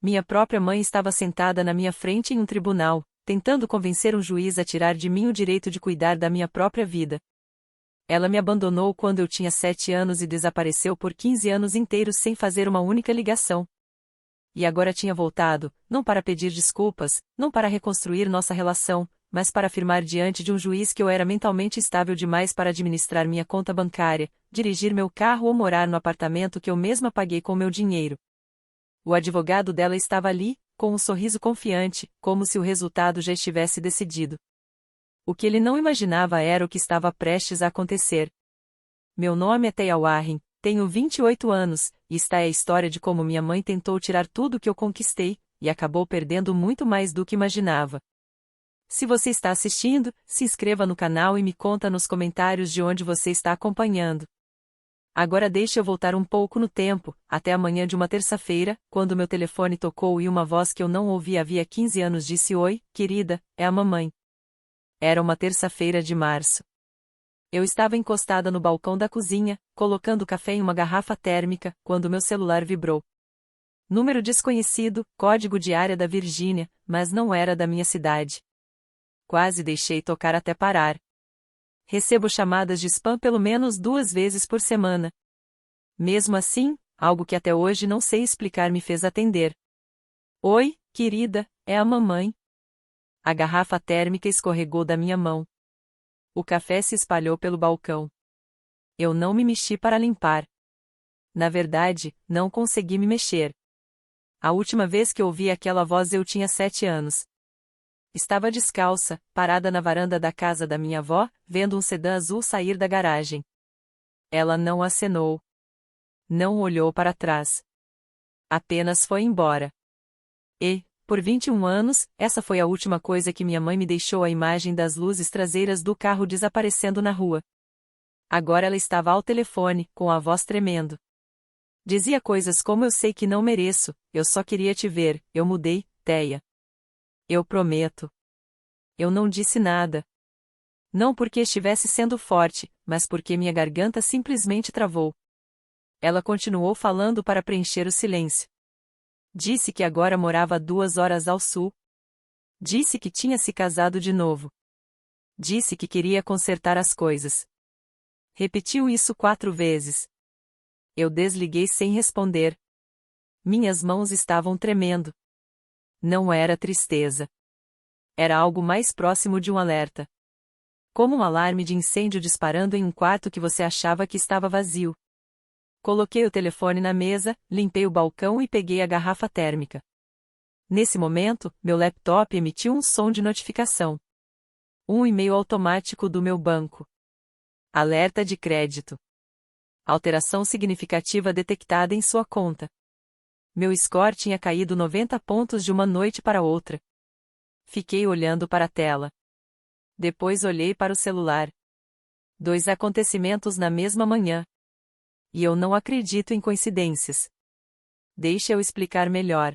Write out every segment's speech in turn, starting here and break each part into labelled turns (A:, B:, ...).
A: Minha própria mãe estava sentada na minha frente em um tribunal, tentando convencer um juiz a tirar de mim o direito de cuidar da minha própria vida. Ela me abandonou quando eu tinha 7 anos e desapareceu por 15 anos inteiros sem fazer uma única ligação. E agora tinha voltado, não para pedir desculpas, não para reconstruir nossa relação, mas para afirmar diante de um juiz que eu era mentalmente estável demais para administrar minha conta bancária, dirigir meu carro ou morar no apartamento que eu mesma paguei com meu dinheiro. O advogado dela estava ali, com um sorriso confiante, como se o resultado já estivesse decidido. O que ele não imaginava era o que estava prestes a acontecer. Meu nome é Teia Warren, tenho 28 anos, e esta é a história de como minha mãe tentou tirar tudo o que eu conquistei, e acabou perdendo muito mais do que imaginava. Se você está assistindo, se inscreva no canal e me conta nos comentários de onde você está acompanhando. Agora deixe eu voltar um pouco no tempo, até a manhã de uma terça-feira, quando meu telefone tocou e uma voz que eu não ouvi havia 15 anos disse: "Oi, querida, é a mamãe." Era uma terça-feira de março. Eu estava encostada no balcão da cozinha, colocando café em uma garrafa térmica, quando meu celular vibrou. Número desconhecido, código de área da Virgínia, mas não era da minha cidade. Quase deixei tocar até parar. Recebo chamadas de spam pelo menos 2 vezes por semana. Mesmo assim, algo que até hoje não sei explicar me fez atender. "Oi, querida, é a mamãe." A garrafa térmica escorregou da minha mão. O café se espalhou pelo balcão. Eu não me mexi para limpar. Na verdade, não consegui me mexer. A última vez que ouvi aquela voz eu tinha 7 anos. Estava descalça, parada na varanda da casa da minha avó, vendo um sedã azul sair da garagem. Ela não acenou. Não olhou para trás. Apenas foi embora. E, por 21 anos, essa foi a última coisa que minha mãe me deixou: a imagem das luzes traseiras do carro desaparecendo na rua. Agora ela estava ao telefone, com a voz tremendo. Dizia coisas como: "Eu sei que não mereço, eu só queria te ver, eu mudei, Teia. Eu prometo." Eu não disse nada. Não porque estivesse sendo forte, mas porque minha garganta simplesmente travou. Ela continuou falando para preencher o silêncio. Disse que agora morava 2 horas ao sul. Disse que tinha se casado de novo. Disse que queria consertar as coisas. Repetiu isso 4 vezes. Eu desliguei sem responder. Minhas mãos estavam tremendo. Não era tristeza. Era algo mais próximo de um alerta. Como um alarme de incêndio disparando em um quarto que você achava que estava vazio. Coloquei o telefone na mesa, limpei o balcão e peguei a garrafa térmica. Nesse momento, meu laptop emitiu um som de notificação. Um e-mail automático do meu banco. Alerta de crédito. Alteração significativa detectada em sua conta. Meu score tinha caído 90 pontos de uma noite para outra. Fiquei olhando para a tela. Depois olhei para o celular. 2 acontecimentos na mesma manhã. E eu não acredito em coincidências. Deixa eu explicar melhor.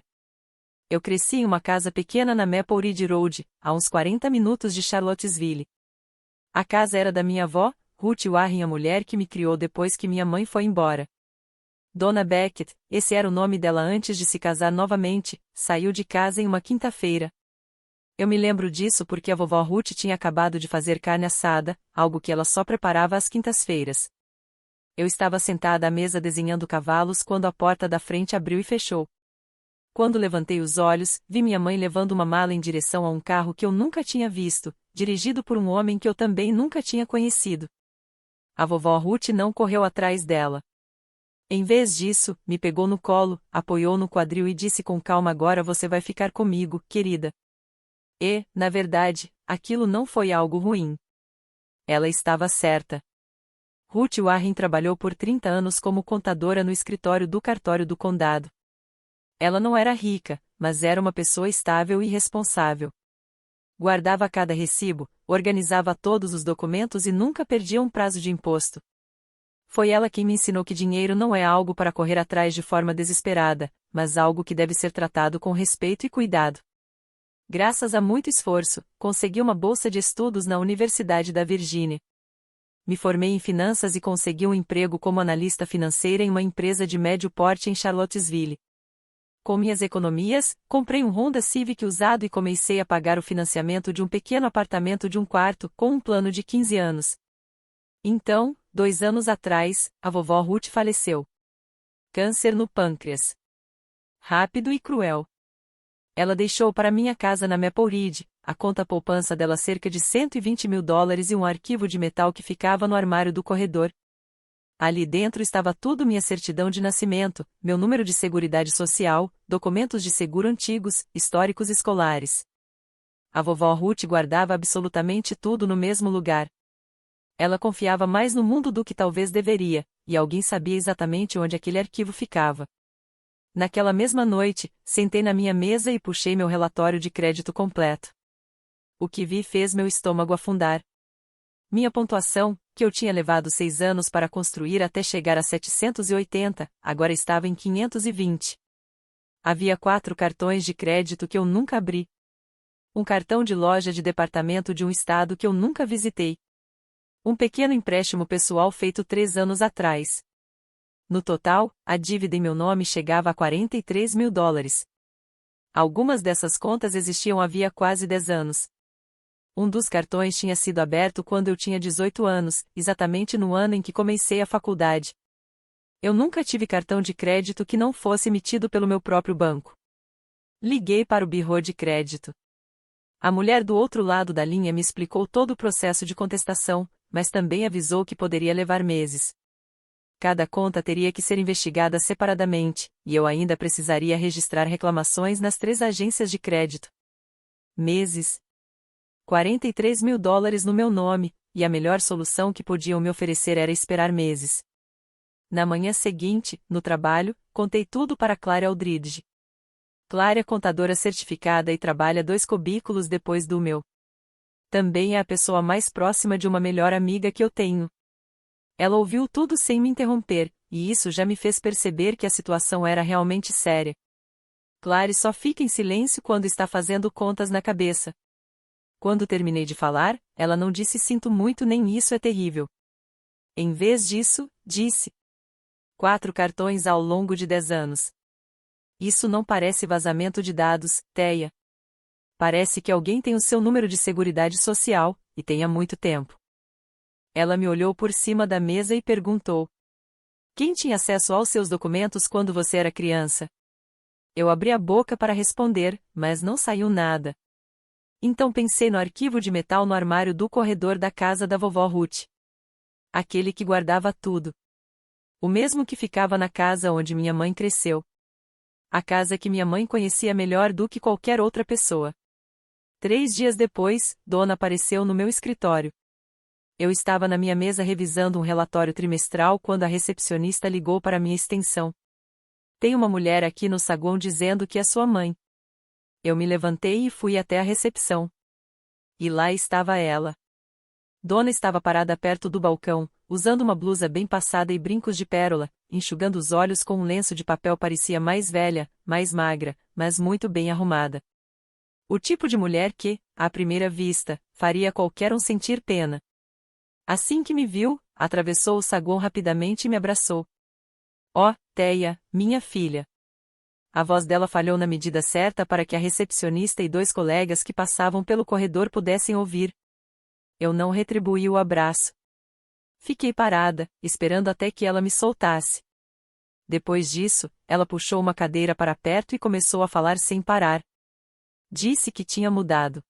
A: Eu cresci em uma casa pequena na Maple Ridge Road, a uns 40 minutos de Charlottesville. A casa era da minha avó, Ruth Warren, a mulher que me criou depois que minha mãe foi embora. Dona Beckett, esse era o nome dela antes de se casar novamente, saiu de casa em uma quinta-feira. Eu me lembro disso porque a vovó Ruth tinha acabado de fazer carne assada, algo que ela só preparava às quintas-feiras. Eu estava sentada à mesa desenhando cavalos quando a porta da frente abriu e fechou. Quando levantei os olhos, vi minha mãe levando uma mala em direção a um carro que eu nunca tinha visto, dirigido por um homem que eu também nunca tinha conhecido. A vovó Ruth não correu atrás dela. Em vez disso, me pegou no colo, apoiou no quadril e disse com calma: "Agora você vai ficar comigo, querida." E, na verdade, aquilo não foi algo ruim. Ela estava certa. Ruth Warren trabalhou por 30 anos como contadora no escritório do cartório do condado. Ela não era rica, mas era uma pessoa estável e responsável. Guardava cada recibo, organizava todos os documentos e nunca perdia um prazo de imposto. Foi ela quem me ensinou que dinheiro não é algo para correr atrás de forma desesperada, mas algo que deve ser tratado com respeito e cuidado. Graças a muito esforço, consegui uma bolsa de estudos na Universidade da Virgínia. Me formei em finanças e consegui um emprego como analista financeira em uma empresa de médio porte em Charlottesville. Com minhas economias, comprei um Honda Civic usado e comecei a pagar o financiamento de um pequeno apartamento de um quarto, com um plano de 15 anos. Então, 2 anos atrás, a vovó Ruth faleceu. Câncer no pâncreas. Rápido e cruel. Ela deixou para minha casa na Maple Ridge, a conta poupança dela cerca de $120.000 e um arquivo de metal que ficava no armário do corredor. Ali dentro estava tudo: minha certidão de nascimento, meu número de seguridade social, documentos de seguro antigos, históricos escolares. A vovó Ruth guardava absolutamente tudo no mesmo lugar. Ela confiava mais no mundo do que talvez deveria, e alguém sabia exatamente onde aquele arquivo ficava. Naquela mesma noite, sentei na minha mesa e puxei meu relatório de crédito completo. O que vi fez meu estômago afundar. Minha pontuação, que eu tinha levado 6 anos para construir até chegar a 780, agora estava em 520. Havia 4 cartões de crédito que eu nunca abri. Um cartão de loja de departamento de um estado que eu nunca visitei. Um pequeno empréstimo pessoal feito 3 anos atrás. No total, a dívida em meu nome chegava a $43.000. Algumas dessas contas existiam havia quase 10 anos. Um dos cartões tinha sido aberto quando eu tinha 18 anos, exatamente no ano em que comecei a faculdade. Eu nunca tive cartão de crédito que não fosse emitido pelo meu próprio banco. Liguei para o birô de crédito. A mulher do outro lado da linha me explicou todo o processo de contestação, mas também avisou que poderia levar meses. Cada conta teria que ser investigada separadamente, e eu ainda precisaria registrar reclamações nas 3 agências de crédito. Meses. $43.000 no meu nome, e a melhor solução que podiam me oferecer era esperar meses. Na manhã seguinte, no trabalho, contei tudo para Claire Aldridge. Claire é contadora certificada e trabalha 2 cubículos depois do meu. Também é a pessoa mais próxima de uma melhor amiga que eu tenho. Ela ouviu tudo sem me interromper, e isso já me fez perceber que a situação era realmente séria. Claire só fica em silêncio quando está fazendo contas na cabeça. Quando terminei de falar, ela não disse "sinto muito" nem "isso é terrível". Em vez disso, disse: 4 cartões ao longo de 10 anos. Isso não parece vazamento de dados, Teia. Parece que alguém tem o seu número de seguridade social, e tem há muito tempo. Ela me olhou por cima da mesa e perguntou: quem tinha acesso aos seus documentos quando você era criança? Eu abri a boca para responder, mas não saiu nada. Então pensei no arquivo de metal no armário do corredor da casa da vovó Ruth. Aquele que guardava tudo. O mesmo que ficava na casa onde minha mãe cresceu. A casa que minha mãe conhecia melhor do que qualquer outra pessoa. 3 dias depois, Dona apareceu no meu escritório. Eu estava na minha mesa revisando um relatório trimestral quando a recepcionista ligou para minha extensão. Tem uma mulher aqui no saguão dizendo que é sua mãe. Eu me levantei e fui até a recepção. E lá estava ela. Dona estava parada perto do balcão, usando uma blusa bem passada e brincos de pérola, enxugando os olhos com um lenço de papel. Parecia mais velha, mais magra, mas muito bem arrumada. O tipo de mulher que, à primeira vista, faria qualquer um sentir pena. Assim que me viu, atravessou o saguão rapidamente e me abraçou. "Oh, Teia, minha filha." A voz dela falhou na medida certa para que a recepcionista e 2 colegas que passavam pelo corredor pudessem ouvir. Eu não retribuí o abraço. Fiquei parada, esperando até que ela me soltasse. Depois disso, ela puxou uma cadeira para perto e começou a falar sem parar. Disse que tinha mudado.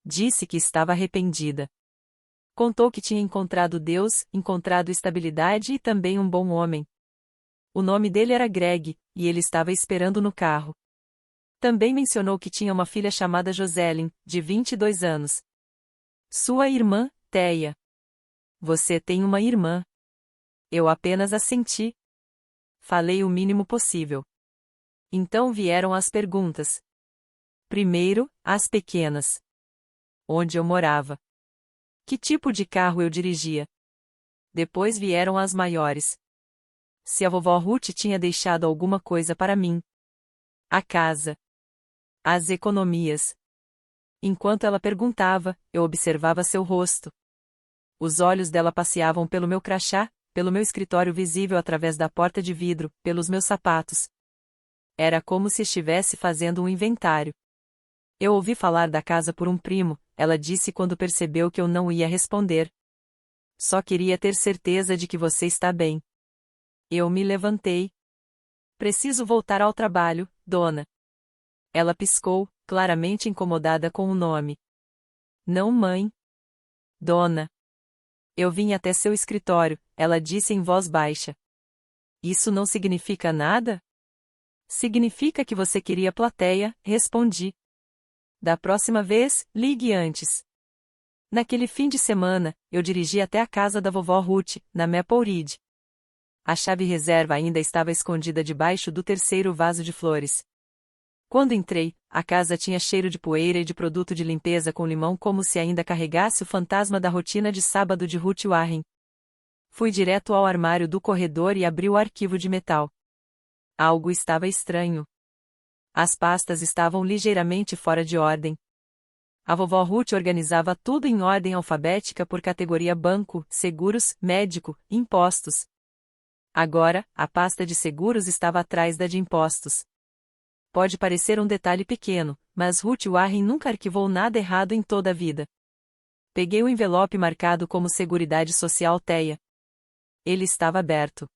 A: Disse que estava arrependida. Contou que tinha encontrado Deus, encontrado estabilidade e também um bom homem. O nome dele era Greg, e ele estava esperando no carro. Também mencionou que tinha uma filha chamada Joselyn, de 22 anos. Sua irmã, Teia. Você tem uma irmã. Eu apenas assenti. Falei o mínimo possível. Então vieram as perguntas. Primeiro, as pequenas. Onde eu morava? Que tipo de carro eu dirigia? Depois vieram as maiores. Se a vovó Ruth tinha deixado alguma coisa para mim. A casa. As economias. Enquanto ela perguntava, eu observava seu rosto. Os olhos dela passeavam pelo meu crachá, pelo meu escritório visível através da porta de vidro, pelos meus sapatos. Era como se estivesse fazendo um inventário. Eu ouvi falar da casa por um primo, ela disse quando percebeu que eu não ia responder. Só queria ter certeza de que você está bem. Eu me levantei. Preciso voltar ao trabalho, dona. Ela piscou, claramente incomodada com o nome. Não, mãe. Dona. Eu vim até seu escritório, ela disse em voz baixa. Isso não significa nada? Significa que você queria plateia, respondi. Da próxima vez, ligue antes. Naquele fim de semana, eu dirigi até a casa da vovó Ruth, na Maple Ridge. A chave reserva ainda estava escondida debaixo do terceiro vaso de flores. Quando entrei, a casa tinha cheiro de poeira e de produto de limpeza com limão como se ainda carregasse o fantasma da rotina de sábado de Ruth Warren. Fui direto ao armário do corredor e abri o arquivo de metal. Algo estava estranho. As pastas estavam ligeiramente fora de ordem. A vovó Ruth organizava tudo em ordem alfabética por categoria banco, seguros, médico, impostos. Agora, a pasta de seguros estava atrás da de impostos. Pode parecer um detalhe pequeno, mas Ruth Warren nunca arquivou nada errado em toda a vida. Peguei o envelope marcado como Seguridade Social TEA. Ele estava aberto.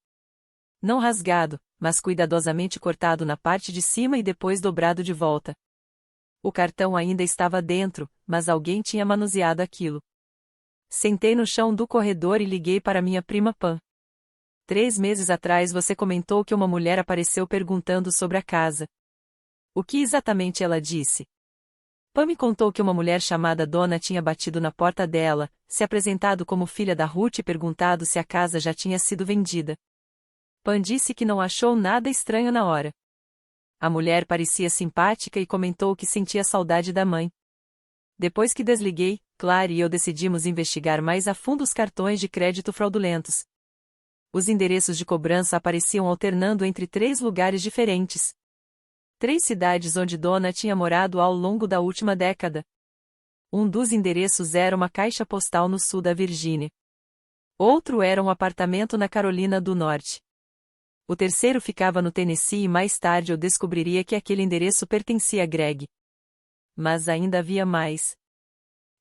A: Não rasgado, mas cuidadosamente cortado na parte de cima e depois dobrado de volta. O cartão ainda estava dentro, mas alguém tinha manuseado aquilo. Sentei no chão do corredor e liguei para minha prima Pam. 3 meses atrás você comentou que uma mulher apareceu perguntando sobre a casa. O que exatamente ela disse? Pam me contou que uma mulher chamada Dona tinha batido na porta dela, se apresentado como filha da Ruth e perguntado se a casa já tinha sido vendida. Pam disse que não achou nada estranho na hora. A mulher parecia simpática e comentou que sentia saudade da mãe. Depois que desliguei, Claire e eu decidimos investigar mais a fundo os cartões de crédito fraudulentos. Os endereços de cobrança apareciam alternando entre 3 lugares diferentes. 3 cidades onde Dona tinha morado ao longo da última década. Um dos endereços era uma caixa postal no sul da Virgínia. Outro era um apartamento na Carolina do Norte. O terceiro ficava no Tennessee e mais tarde eu descobriria que aquele endereço pertencia a Greg. Mas ainda havia mais.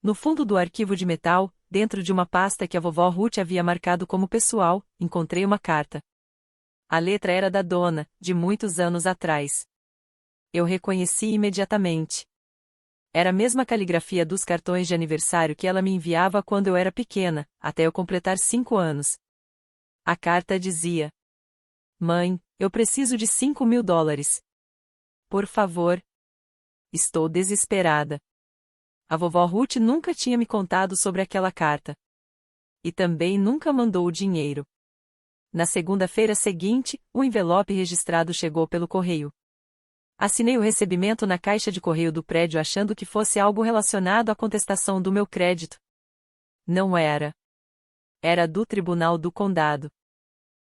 A: No fundo do arquivo de metal, dentro de uma pasta que a vovó Ruth havia marcado como pessoal, encontrei uma carta. A letra era da Dona, de muitos anos atrás. Eu reconheci imediatamente. Era a mesma caligrafia dos cartões de aniversário que ela me enviava quando eu era pequena, até eu completar 5 anos. A carta dizia: Mãe, eu preciso de $5.000. Por favor. Estou desesperada. A vovó Ruth nunca tinha me contado sobre aquela carta. E também nunca mandou o dinheiro. Na segunda-feira seguinte, o envelope registrado chegou pelo correio. Assinei o recebimento na caixa de correio do prédio achando que fosse algo relacionado à contestação do meu crédito. Não era. Era do Tribunal do Condado.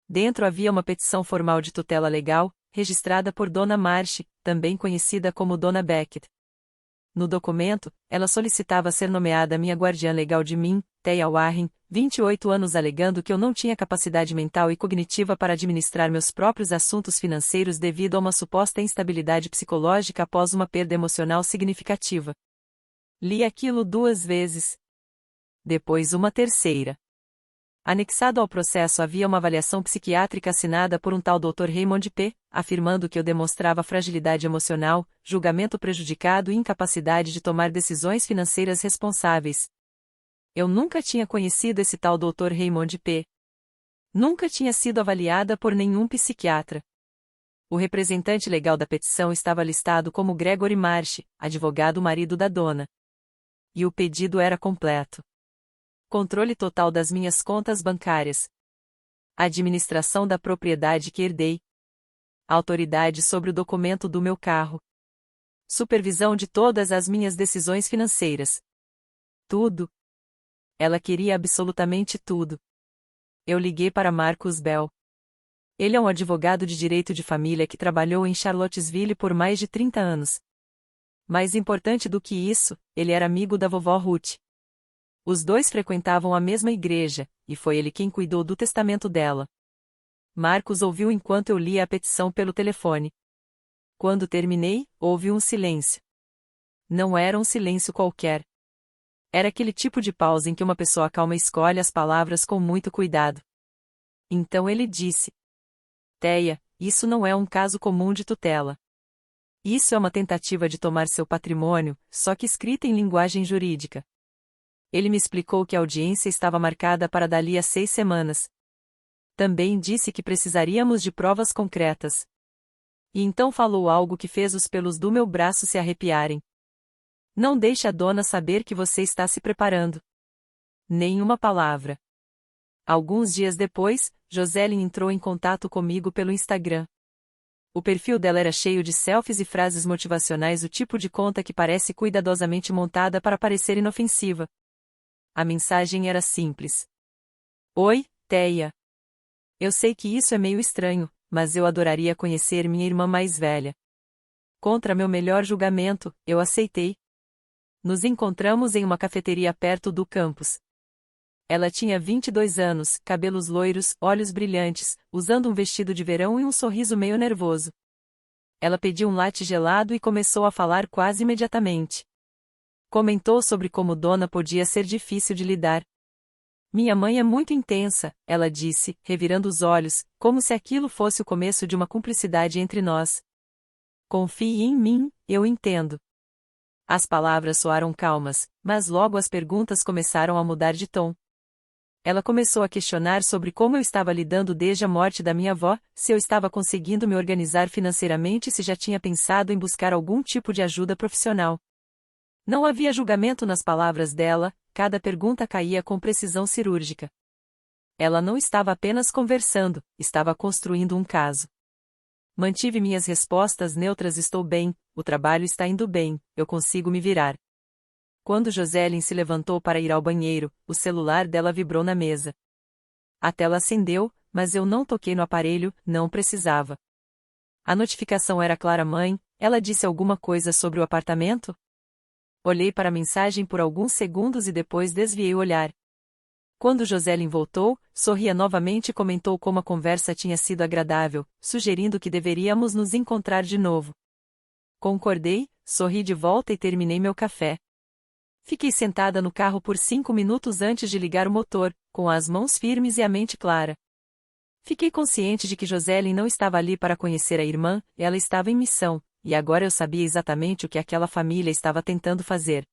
A: Dentro havia uma petição formal de tutela legal, registrada por Dona Marsh, também conhecida como Dona Beckett. No documento, ela solicitava ser nomeada minha guardiã legal de mim, Thea Warren, 28 anos, alegando que eu não tinha capacidade mental e cognitiva para administrar meus próprios assuntos financeiros devido a uma suposta instabilidade psicológica após uma perda emocional significativa. Li aquilo 2 vezes. Depois uma terceira. Anexado ao processo havia uma avaliação psiquiátrica assinada por um tal Dr. Raymond P., afirmando que eu demonstrava fragilidade emocional, julgamento prejudicado e incapacidade de tomar decisões financeiras responsáveis. Eu nunca tinha conhecido esse tal Dr. Raymond P. Nunca tinha sido avaliada por nenhum psiquiatra. O representante legal da petição estava listado como Gregory Marsh, advogado marido da dona. E o pedido era completo. Controle total das minhas contas bancárias. Administração da propriedade que herdei. Autoridade sobre o documento do meu carro. Supervisão de todas as minhas decisões financeiras. Tudo. Ela queria absolutamente tudo. Eu liguei para Marcus Bell. Ele é um advogado de direito de família que trabalhou em Charlottesville por mais de 30 anos. Mais importante do que isso, ele era amigo da vovó Ruth. Os dois frequentavam a mesma igreja, e foi ele quem cuidou do testamento dela. Marcus ouviu enquanto eu lia a petição pelo telefone. Quando terminei, houve um silêncio. Não era um silêncio qualquer. Era aquele tipo de pausa em que uma pessoa calma escolhe as palavras com muito cuidado. Então ele disse: Teia, isso não é um caso comum de tutela. Isso é uma tentativa de tomar seu patrimônio, só que escrita em linguagem jurídica. Ele me explicou que a audiência estava marcada para dali a 6 semanas. Também disse que precisaríamos de provas concretas. E então falou algo que fez os pelos do meu braço se arrepiarem. Não deixe a dona saber que você está se preparando. Nenhuma palavra. Alguns dias depois, Joselyn entrou em contato comigo pelo Instagram. O perfil dela era cheio de selfies e frases motivacionais, o tipo de conta que parece cuidadosamente montada para parecer inofensiva. A mensagem era simples. Oi, Teia. Eu sei que isso é meio estranho, mas eu adoraria conhecer minha irmã mais velha. Contra meu melhor julgamento, eu aceitei. Nos encontramos em uma cafeteria perto do campus. Ela tinha 22 anos, cabelos loiros, olhos brilhantes, usando um vestido de verão e um sorriso meio nervoso. Ela pediu um latte gelado e começou a falar quase imediatamente. Comentou sobre como Dona podia ser difícil de lidar. Minha mãe é muito intensa, ela disse, revirando os olhos, como se aquilo fosse o começo de uma cumplicidade entre nós. Confie em mim, eu entendo. As palavras soaram calmas, mas logo as perguntas começaram a mudar de tom. Ela começou a questionar sobre como eu estava lidando desde a morte da minha avó, se eu estava conseguindo me organizar financeiramente e se já tinha pensado em buscar algum tipo de ajuda profissional. Não havia julgamento nas palavras dela, cada pergunta caía com precisão cirúrgica. Ela não estava apenas conversando, estava construindo um caso. Mantive minhas respostas neutras: estou bem, o trabalho está indo bem, eu consigo me virar. Quando Joselyn se levantou para ir ao banheiro, o celular dela vibrou na mesa. A tela acendeu, mas eu não toquei no aparelho, não precisava. A notificação era clara: mãe, ela disse alguma coisa sobre o apartamento? Olhei para a mensagem por alguns segundos e depois desviei o olhar. Quando Joselyn voltou, sorria novamente e comentou como a conversa tinha sido agradável, sugerindo que deveríamos nos encontrar de novo. Concordei, sorri de volta e terminei meu café. Fiquei sentada no carro por 5 minutos antes de ligar o motor, com as mãos firmes e a mente clara. Fiquei consciente de que Joselyn não estava ali para conhecer a irmã, ela estava em missão, e agora eu sabia exatamente o que aquela família estava tentando fazer.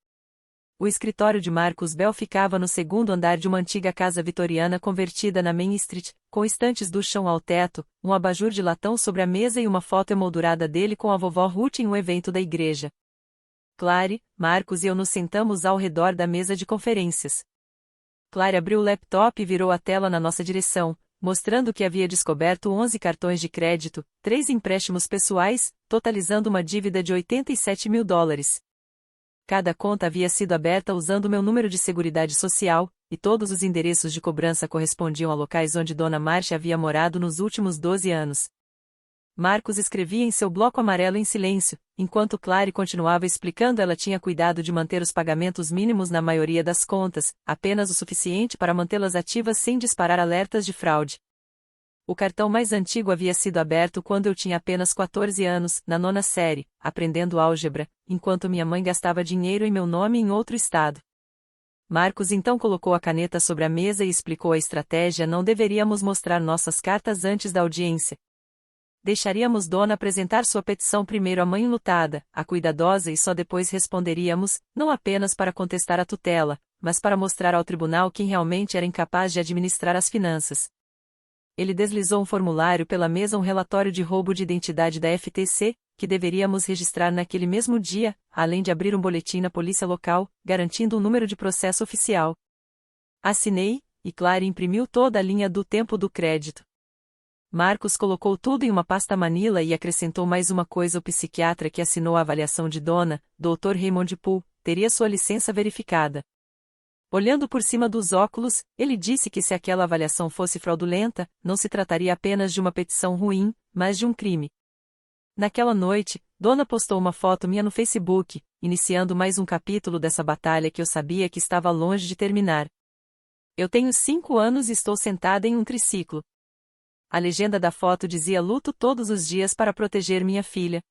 A: O escritório de Marcus Bell ficava no segundo andar de uma antiga casa vitoriana convertida na Main Street, com estantes do chão ao teto, um abajur de latão sobre a mesa e uma foto emoldurada dele com a vovó Ruth em um evento da igreja. Clary, Marcus e eu nos sentamos ao redor da mesa de conferências. Clary abriu o laptop e virou a tela na nossa direção, mostrando que havia descoberto 11 cartões de crédito, 3 empréstimos pessoais, totalizando uma dívida de $87 mil. Cada conta havia sido aberta usando meu número de seguridade social, e todos os endereços de cobrança correspondiam a locais onde Dona Marcia havia morado nos últimos 12 anos. Marcus escrevia em seu bloco amarelo em silêncio, enquanto Clary continuava explicando. Ela tinha cuidado de manter os pagamentos mínimos na maioria das contas, apenas o suficiente para mantê-las ativas sem disparar alertas de fraude. O cartão mais antigo havia sido aberto quando eu tinha apenas 14 anos, na 9ª série, aprendendo álgebra, enquanto minha mãe gastava dinheiro em meu nome em outro estado. Marcus então colocou a caneta sobre a mesa e explicou a estratégia: não deveríamos mostrar nossas cartas antes da audiência. Deixaríamos Dona apresentar sua petição primeiro à mãe enlutada, a cuidadosa, e só depois responderíamos, não apenas para contestar a tutela, mas para mostrar ao tribunal quem realmente era incapaz de administrar as finanças. Ele deslizou um formulário pela mesa, um relatório de roubo de identidade da FTC, que deveríamos registrar naquele mesmo dia, além de abrir um boletim na polícia local, garantindo um número de processo oficial. Assinei, e Clary imprimiu toda a linha do tempo do crédito. Marcus colocou tudo em uma pasta Manila e acrescentou mais uma coisa: o psiquiatra que assinou a avaliação de Dona, Dr. Raymond Poole, teria sua licença verificada. Olhando por cima dos óculos, ele disse que se aquela avaliação fosse fraudulenta, não se trataria apenas de uma petição ruim, mas de um crime. Naquela noite, Dona postou uma foto minha no Facebook, iniciando mais um capítulo dessa batalha que eu sabia que estava longe de terminar. Eu tenho 5 anos e estou sentada em um triciclo. A legenda da foto dizia: luto todos os dias para proteger minha filha.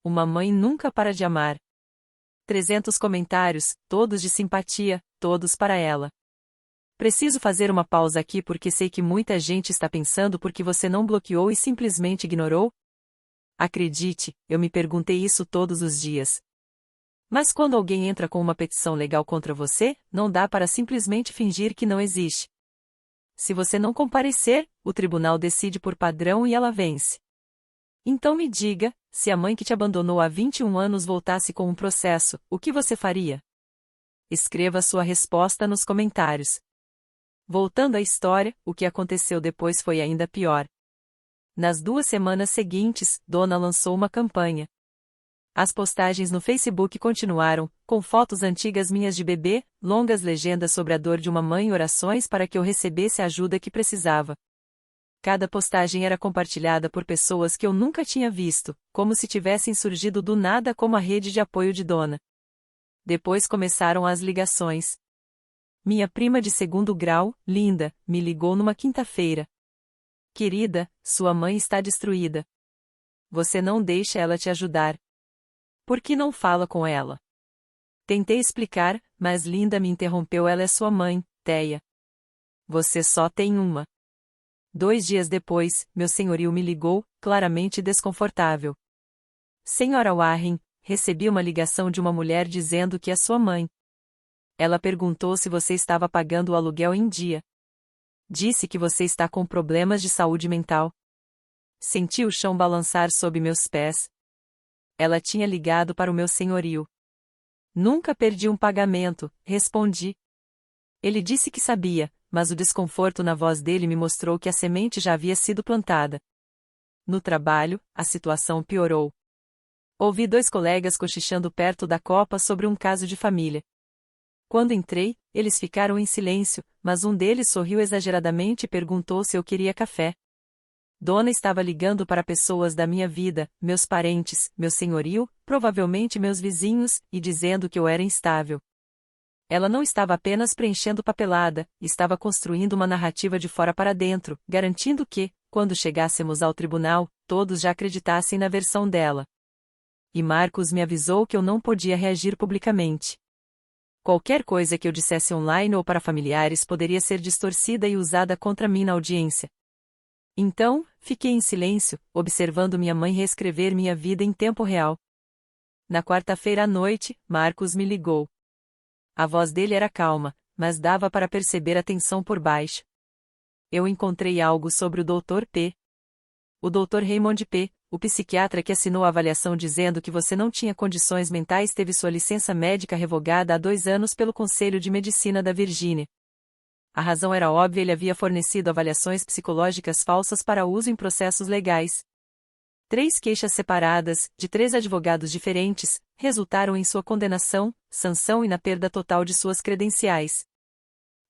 A: Uma mãe nunca para de amar. 300 comentários, todos de simpatia, todos para ela. Preciso fazer uma pausa aqui porque sei que muita gente está pensando por que você não bloqueou e simplesmente ignorou? Acredite, eu me perguntei isso todos os dias. Mas quando alguém entra com uma petição legal contra você, não dá para simplesmente fingir que não existe. Se você não comparecer, o tribunal decide por padrão e ela vence. Então me diga, se a mãe que te abandonou há 21 anos voltasse com um processo, o que você faria? Escreva sua resposta nos comentários. Voltando à história, o que aconteceu depois foi ainda pior. Nas 2 semanas seguintes, Dona lançou uma campanha. As postagens no Facebook continuaram, com fotos antigas minhas de bebê, longas legendas sobre a dor de uma mãe e orações para que eu recebesse a ajuda que precisava. Cada postagem era compartilhada por pessoas que eu nunca tinha visto, como se tivessem surgido do nada como a rede de apoio de Dona. Depois começaram as ligações. Minha prima de 2º grau, Linda, me ligou numa quinta-feira. Querida, sua mãe está destruída. Você não deixa ela te ajudar. Por que não fala com ela? Tentei explicar, mas Linda me interrompeu. Ela é sua mãe, Teia. Você só tem uma. 2 dias depois, meu senhorio me ligou, claramente desconfortável. Senhora Warren, recebi uma ligação de uma mulher dizendo que é sua mãe. Ela perguntou se você estava pagando o aluguel em dia. Disse que você está com problemas de saúde mental. Senti o chão balançar sob meus pés. Ela tinha ligado para o meu senhorio. Nunca perdi um pagamento, respondi. Ele disse que sabia, mas o desconforto na voz dele me mostrou que a semente já havia sido plantada. No trabalho, a situação piorou. Ouvi 2 colegas cochichando perto da copa sobre um caso de família. Quando entrei, eles ficaram em silêncio, mas um deles sorriu exageradamente e perguntou se eu queria café. Dona estava ligando para pessoas da minha vida, meus parentes, meu senhorio, provavelmente meus vizinhos, e dizendo que eu era instável. Ela não estava apenas preenchendo papelada, estava construindo uma narrativa de fora para dentro, garantindo que, quando chegássemos ao tribunal, todos já acreditassem na versão dela. E Marcos me avisou que eu não podia reagir publicamente. Qualquer coisa que eu dissesse online ou para familiares poderia ser distorcida e usada contra mim na audiência. Então, fiquei em silêncio, observando minha mãe reescrever minha vida em tempo real. Na quarta-feira à noite, Marcos me ligou. A voz dele era calma, mas dava para perceber a tensão por baixo. Eu encontrei algo sobre o Dr. P. O Dr. Raymond P., o psiquiatra que assinou a avaliação dizendo que você não tinha condições mentais, teve sua licença médica revogada há 2 anos pelo Conselho de Medicina da Virgínia. A razão era óbvia: ele havia fornecido avaliações psicológicas falsas para uso em processos legais. 3 queixas separadas, de 3 advogados diferentes, resultaram em sua condenação, sanção e na perda total de suas credenciais.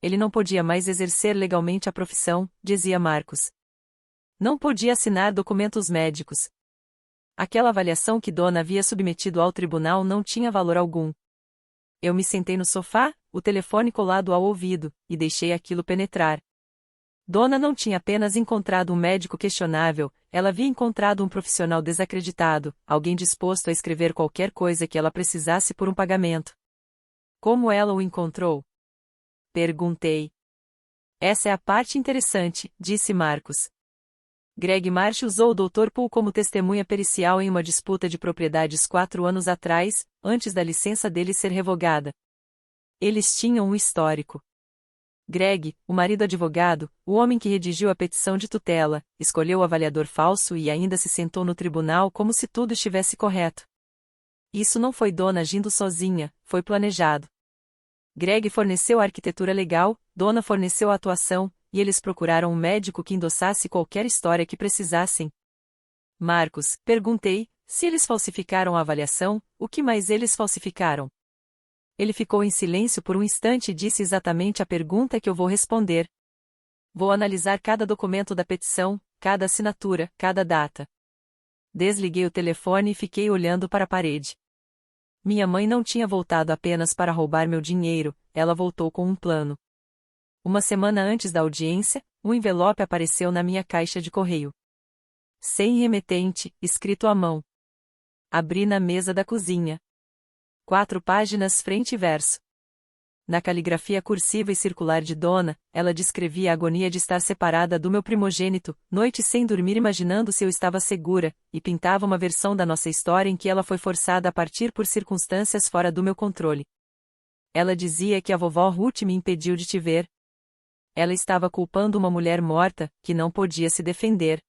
A: Ele não podia mais exercer legalmente a profissão, dizia Marcos. Não podia assinar documentos médicos. Aquela avaliação que Dona havia submetido ao tribunal não tinha valor algum. Eu me sentei no sofá, o telefone colado ao ouvido, e deixei aquilo penetrar. Dona não tinha apenas encontrado um médico questionável, ela havia encontrado um profissional desacreditado, alguém disposto a escrever qualquer coisa que ela precisasse por um pagamento. Como ela o encontrou? Perguntei. Essa é a parte interessante, disse Marcos. Greg Marsh usou o Dr. Poole como testemunha pericial em uma disputa de propriedades 4 anos atrás, antes da licença dele ser revogada. Eles tinham um histórico. Greg, o marido advogado, o homem que redigiu a petição de tutela, escolheu o avaliador falso e ainda se sentou no tribunal como se tudo estivesse correto. Isso não foi Dona agindo sozinha, foi planejado. Greg forneceu a arquitetura legal, Dona forneceu a atuação, e eles procuraram um médico que endossasse qualquer história que precisassem. Marcos, perguntei, se eles falsificaram a avaliação, o que mais eles falsificaram? Ele ficou em silêncio por um instante e disse exatamente a pergunta que eu vou responder. Vou analisar cada documento da petição, cada assinatura, cada data. Desliguei o telefone e fiquei olhando para a parede. Minha mãe não tinha voltado apenas para roubar meu dinheiro, ela voltou com um plano. Uma semana antes da audiência, um envelope apareceu na minha caixa de correio. Sem remetente, escrito à mão. Abri na mesa da cozinha. 4 páginas frente e verso. Na caligrafia cursiva e circular de Dona, ela descrevia a agonia de estar separada do meu primogênito, noites sem dormir imaginando se eu estava segura, e pintava uma versão da nossa história em que ela foi forçada a partir por circunstâncias fora do meu controle. Ela dizia que a vovó Ruth me impediu de te ver. Ela estava culpando uma mulher morta, que não podia se defender.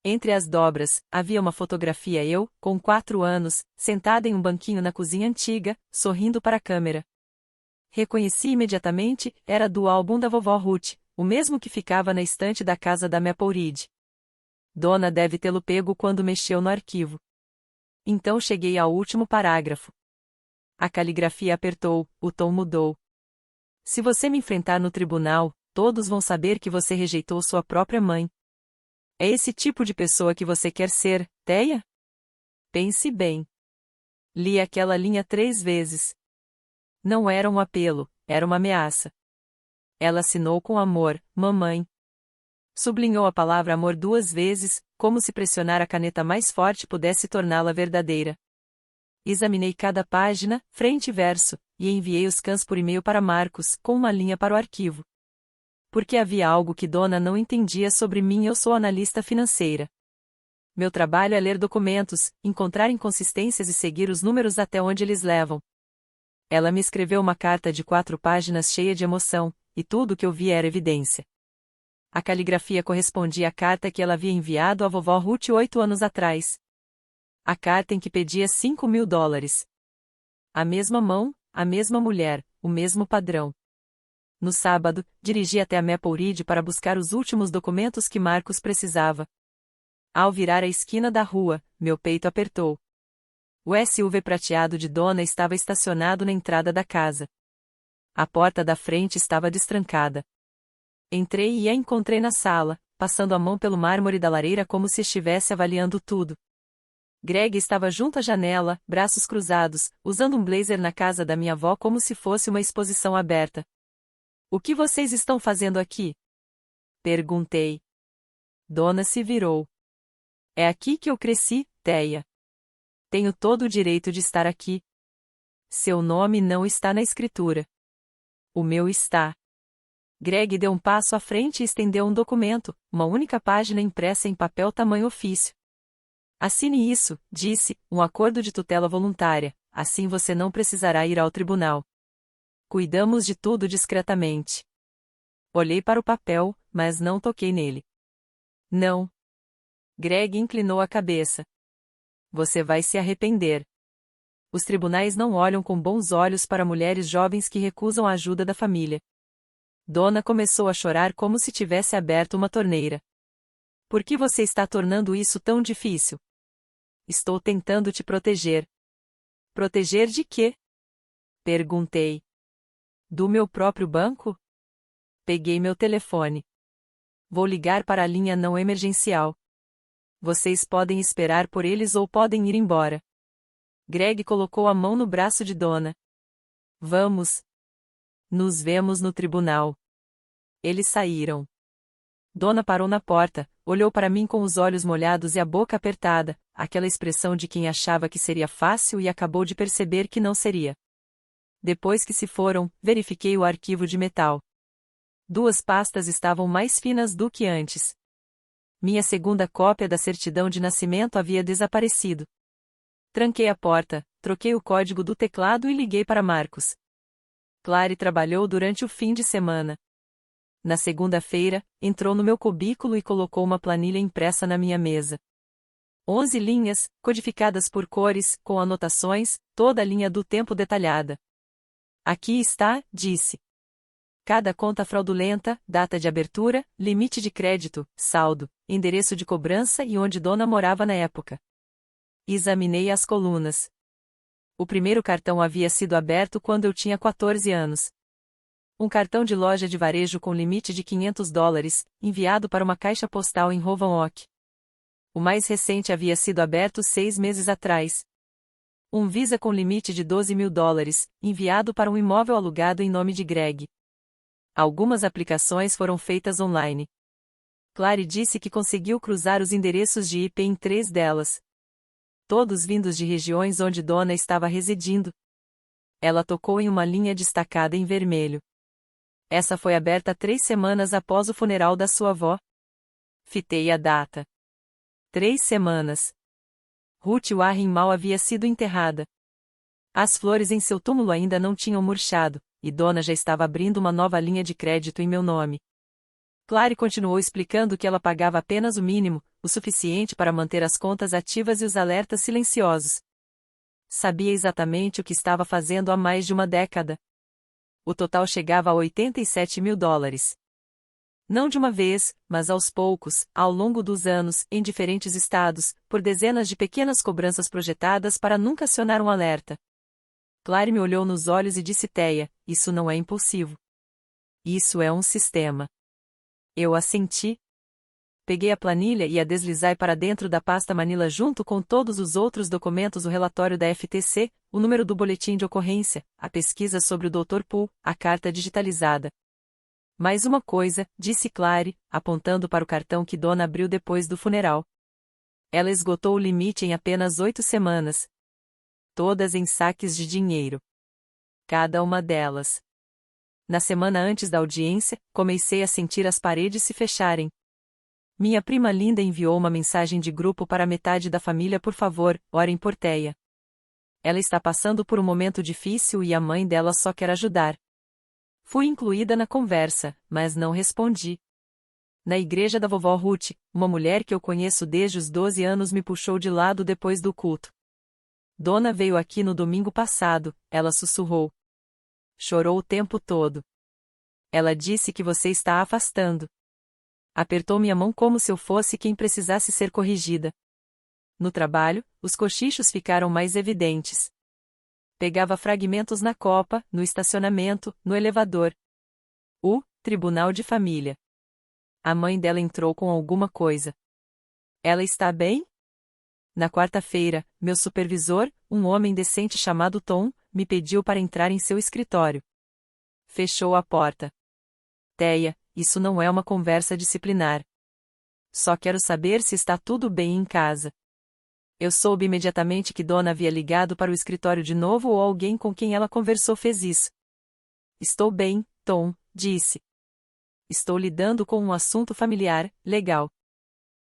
A: Entre as dobras, havia uma fotografia eu, com 4 anos, sentada em um banquinho na cozinha antiga, sorrindo para a câmera. Reconheci imediatamente, era do álbum da vovó Ruth, o mesmo que ficava na estante da casa da Maple Ridge. Dona deve tê-lo pego quando mexeu no arquivo. Então cheguei ao último parágrafo. A caligrafia apertou, o tom mudou. Se você me enfrentar no tribunal, todos vão saber que você rejeitou sua própria mãe. É esse tipo de pessoa que você quer ser, Thea? Pense bem. Li aquela linha 3 vezes. Não era um apelo, era uma ameaça. Ela assinou com amor, mamãe. Sublinhou a palavra amor 2 vezes, como se pressionar a caneta mais forte pudesse torná-la verdadeira. Examinei cada página, frente e verso, e enviei os scans por e-mail para Marcos, com uma linha para o arquivo. Porque havia algo que Dona não entendia sobre mim. Eu sou analista financeira. Meu trabalho é ler documentos, encontrar inconsistências e seguir os números até onde eles levam. Ela me escreveu uma carta de 4 páginas cheia de emoção, e tudo o que eu vi era evidência. A caligrafia correspondia à carta que ela havia enviado à vovó Ruth 8 anos atrás. A carta em que pedia $5.000. A mesma mão, a mesma mulher, o mesmo padrão. No sábado, dirigi até a Maple Ridge para buscar os últimos documentos que Marcos precisava. Ao virar a esquina da rua, meu peito apertou. O SUV prateado de Dona estava estacionado na entrada da casa. A porta da frente estava destrancada. Entrei e a encontrei na sala, passando a mão pelo mármore da lareira como se estivesse avaliando tudo. Greg estava junto à janela, braços cruzados, usando um blazer na casa da minha avó como se fosse uma exposição aberta. O que vocês estão fazendo aqui? Perguntei. Dona se virou. É aqui que eu cresci, Thea. Tenho todo o direito de estar aqui. Seu nome não está na escritura. O meu está. Greg deu um passo à frente e estendeu um documento, uma única página impressa em papel tamanho ofício. Assine isso, disse, um acordo de tutela voluntária, assim você não precisará ir ao tribunal. Cuidamos de tudo discretamente. Olhei para o papel, mas não toquei nele. Não. Greg inclinou a cabeça. Você vai se arrepender. Os tribunais não olham com bons olhos para mulheres jovens que recusam a ajuda da família. Dona começou a chorar como se tivesse aberto uma torneira. Por que você está tornando isso tão difícil? Estou tentando te proteger. Proteger de quê? Perguntei. Do meu próprio banco? Peguei meu telefone. Vou ligar para a linha não emergencial. Vocês podem esperar por eles ou podem ir embora. Greg colocou a mão no braço de Dona. Vamos. Nos vemos no tribunal. Eles saíram. Dona parou na porta, olhou para mim com os olhos molhados e a boca apertada, aquela expressão de quem achava que seria fácil e acabou de perceber que não seria. Depois que se foram, verifiquei o arquivo de metal. 2 pastas estavam mais finas do que antes. Minha segunda cópia da certidão de nascimento havia desaparecido. Tranquei a porta, troquei o código do teclado e liguei para Marcos. Clary trabalhou durante o fim de semana. Na segunda-feira, entrou no meu cubículo e colocou uma planilha impressa na minha mesa. 11 linhas, codificadas por cores, com anotações, toda a linha do tempo detalhada. Aqui está, disse. Cada conta fraudulenta, data de abertura, limite de crédito, saldo, endereço de cobrança e onde Dona morava na época. Examinei as colunas. O primeiro cartão havia sido aberto quando eu tinha 14 anos. Um cartão de loja de varejo com limite de $500, enviado para uma caixa postal em Roanoke. O mais recente havia sido aberto 6 meses atrás. Um Visa com limite de $12.000, enviado para um imóvel alugado em nome de Greg. Algumas aplicações foram feitas online. Clary disse que conseguiu cruzar os endereços de IP em 3 delas. todos vindos de regiões onde Dona estava residindo. Ela tocou em uma linha destacada em vermelho. Essa foi aberta 3 semanas após o funeral da sua avó. Fitei a data. 3 semanas. Ruth Warren mal havia sido enterrada. As flores em seu túmulo ainda não tinham murchado, e Dona já estava abrindo uma nova linha de crédito em meu nome. Clary continuou explicando que ela pagava apenas o mínimo, o suficiente para manter as contas ativas e os alertas silenciosos. Sabia exatamente o que estava fazendo há mais de uma década. O total chegava a $87.000. Não de uma vez, mas aos poucos, ao longo dos anos, em diferentes estados, por dezenas de pequenas cobranças projetadas para nunca acionar um alerta. Clary me olhou nos olhos e disse: Teia, isso não é impulsivo. Isso é um sistema. Eu assenti. Peguei a planilha e a deslizai para dentro da pasta Manila junto com todos os outros documentos: o relatório da FTC, o número do boletim de ocorrência, a pesquisa sobre o Dr. Poole, a carta digitalizada. Mais uma coisa, disse Clary, apontando para o cartão que Dona abriu depois do funeral. Ela esgotou o limite em apenas 8 semanas. Todas em saques de dinheiro. Cada uma delas. Na semana antes da audiência, comecei a sentir as paredes se fecharem. Minha prima Linda enviou uma mensagem de grupo para metade da família: por favor, orem por Teia. Ela está passando por um momento difícil e a mãe dela só quer ajudar. Fui incluída na conversa, mas não respondi. Na igreja da vovó Ruth, uma mulher que eu conheço desde os 12 anos me puxou de lado depois do culto. Dona veio aqui no domingo passado, ela sussurrou. Chorou o tempo todo. Ela disse que você está a afastando. Apertou minha mão como se eu fosse quem precisasse ser corrigida. No trabalho, os cochichos ficaram mais evidentes. Pegava fragmentos na copa, no estacionamento, no elevador. Tribunal de família. A mãe dela entrou com alguma coisa. Ela está bem? Na quarta-feira, meu supervisor, um homem decente chamado Tom, me pediu para entrar em seu escritório. Fechou a porta. Teia, isso não é uma conversa disciplinar. Só quero saber se está tudo bem em casa. Eu soube imediatamente que Dona havia ligado para o escritório de novo ou alguém com quem ela conversou fez isso. Estou bem, Tom, disse. Estou lidando com um assunto familiar, legal.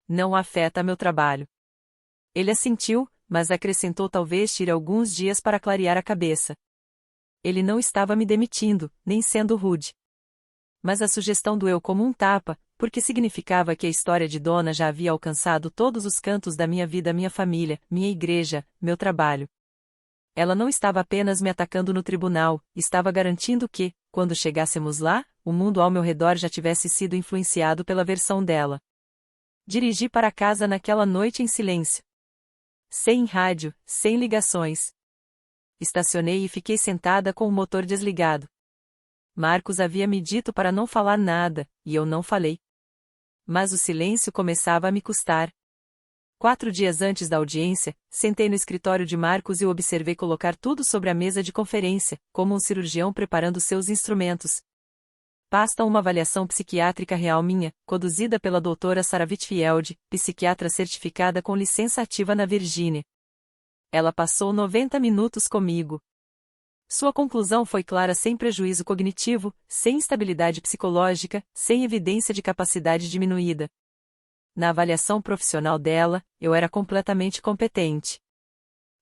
A: Não afeta meu trabalho. Ele assentiu, mas acrescentou: talvez tire alguns dias para clarear a cabeça. Ele não estava me demitindo, nem sendo rude. Mas a sugestão doeu como um tapa, porque significava que a história de Dona já havia alcançado todos os cantos da minha vida: minha família, minha igreja, meu trabalho. Ela não estava apenas me atacando no tribunal, estava garantindo que, quando chegássemos lá, o mundo ao meu redor já tivesse sido influenciado pela versão dela. Dirigi para casa naquela noite em silêncio. Sem rádio, sem ligações. Estacionei e fiquei sentada com o motor desligado. Marcos havia me dito para não falar nada, e eu não falei. Mas o silêncio começava a me custar. 4 dias antes da audiência, sentei no escritório de Marcos e o observei colocar tudo sobre a mesa de conferência, como um cirurgião preparando seus instrumentos. Basta uma avaliação psiquiátrica real minha, conduzida pela doutora Sarah Whitfield, psiquiatra certificada com licença ativa na Virgínia. Ela passou 90 minutos comigo. Sua conclusão foi clara: sem prejuízo cognitivo, sem instabilidade psicológica, sem evidência de capacidade diminuída. Na avaliação profissional dela, eu era completamente competente.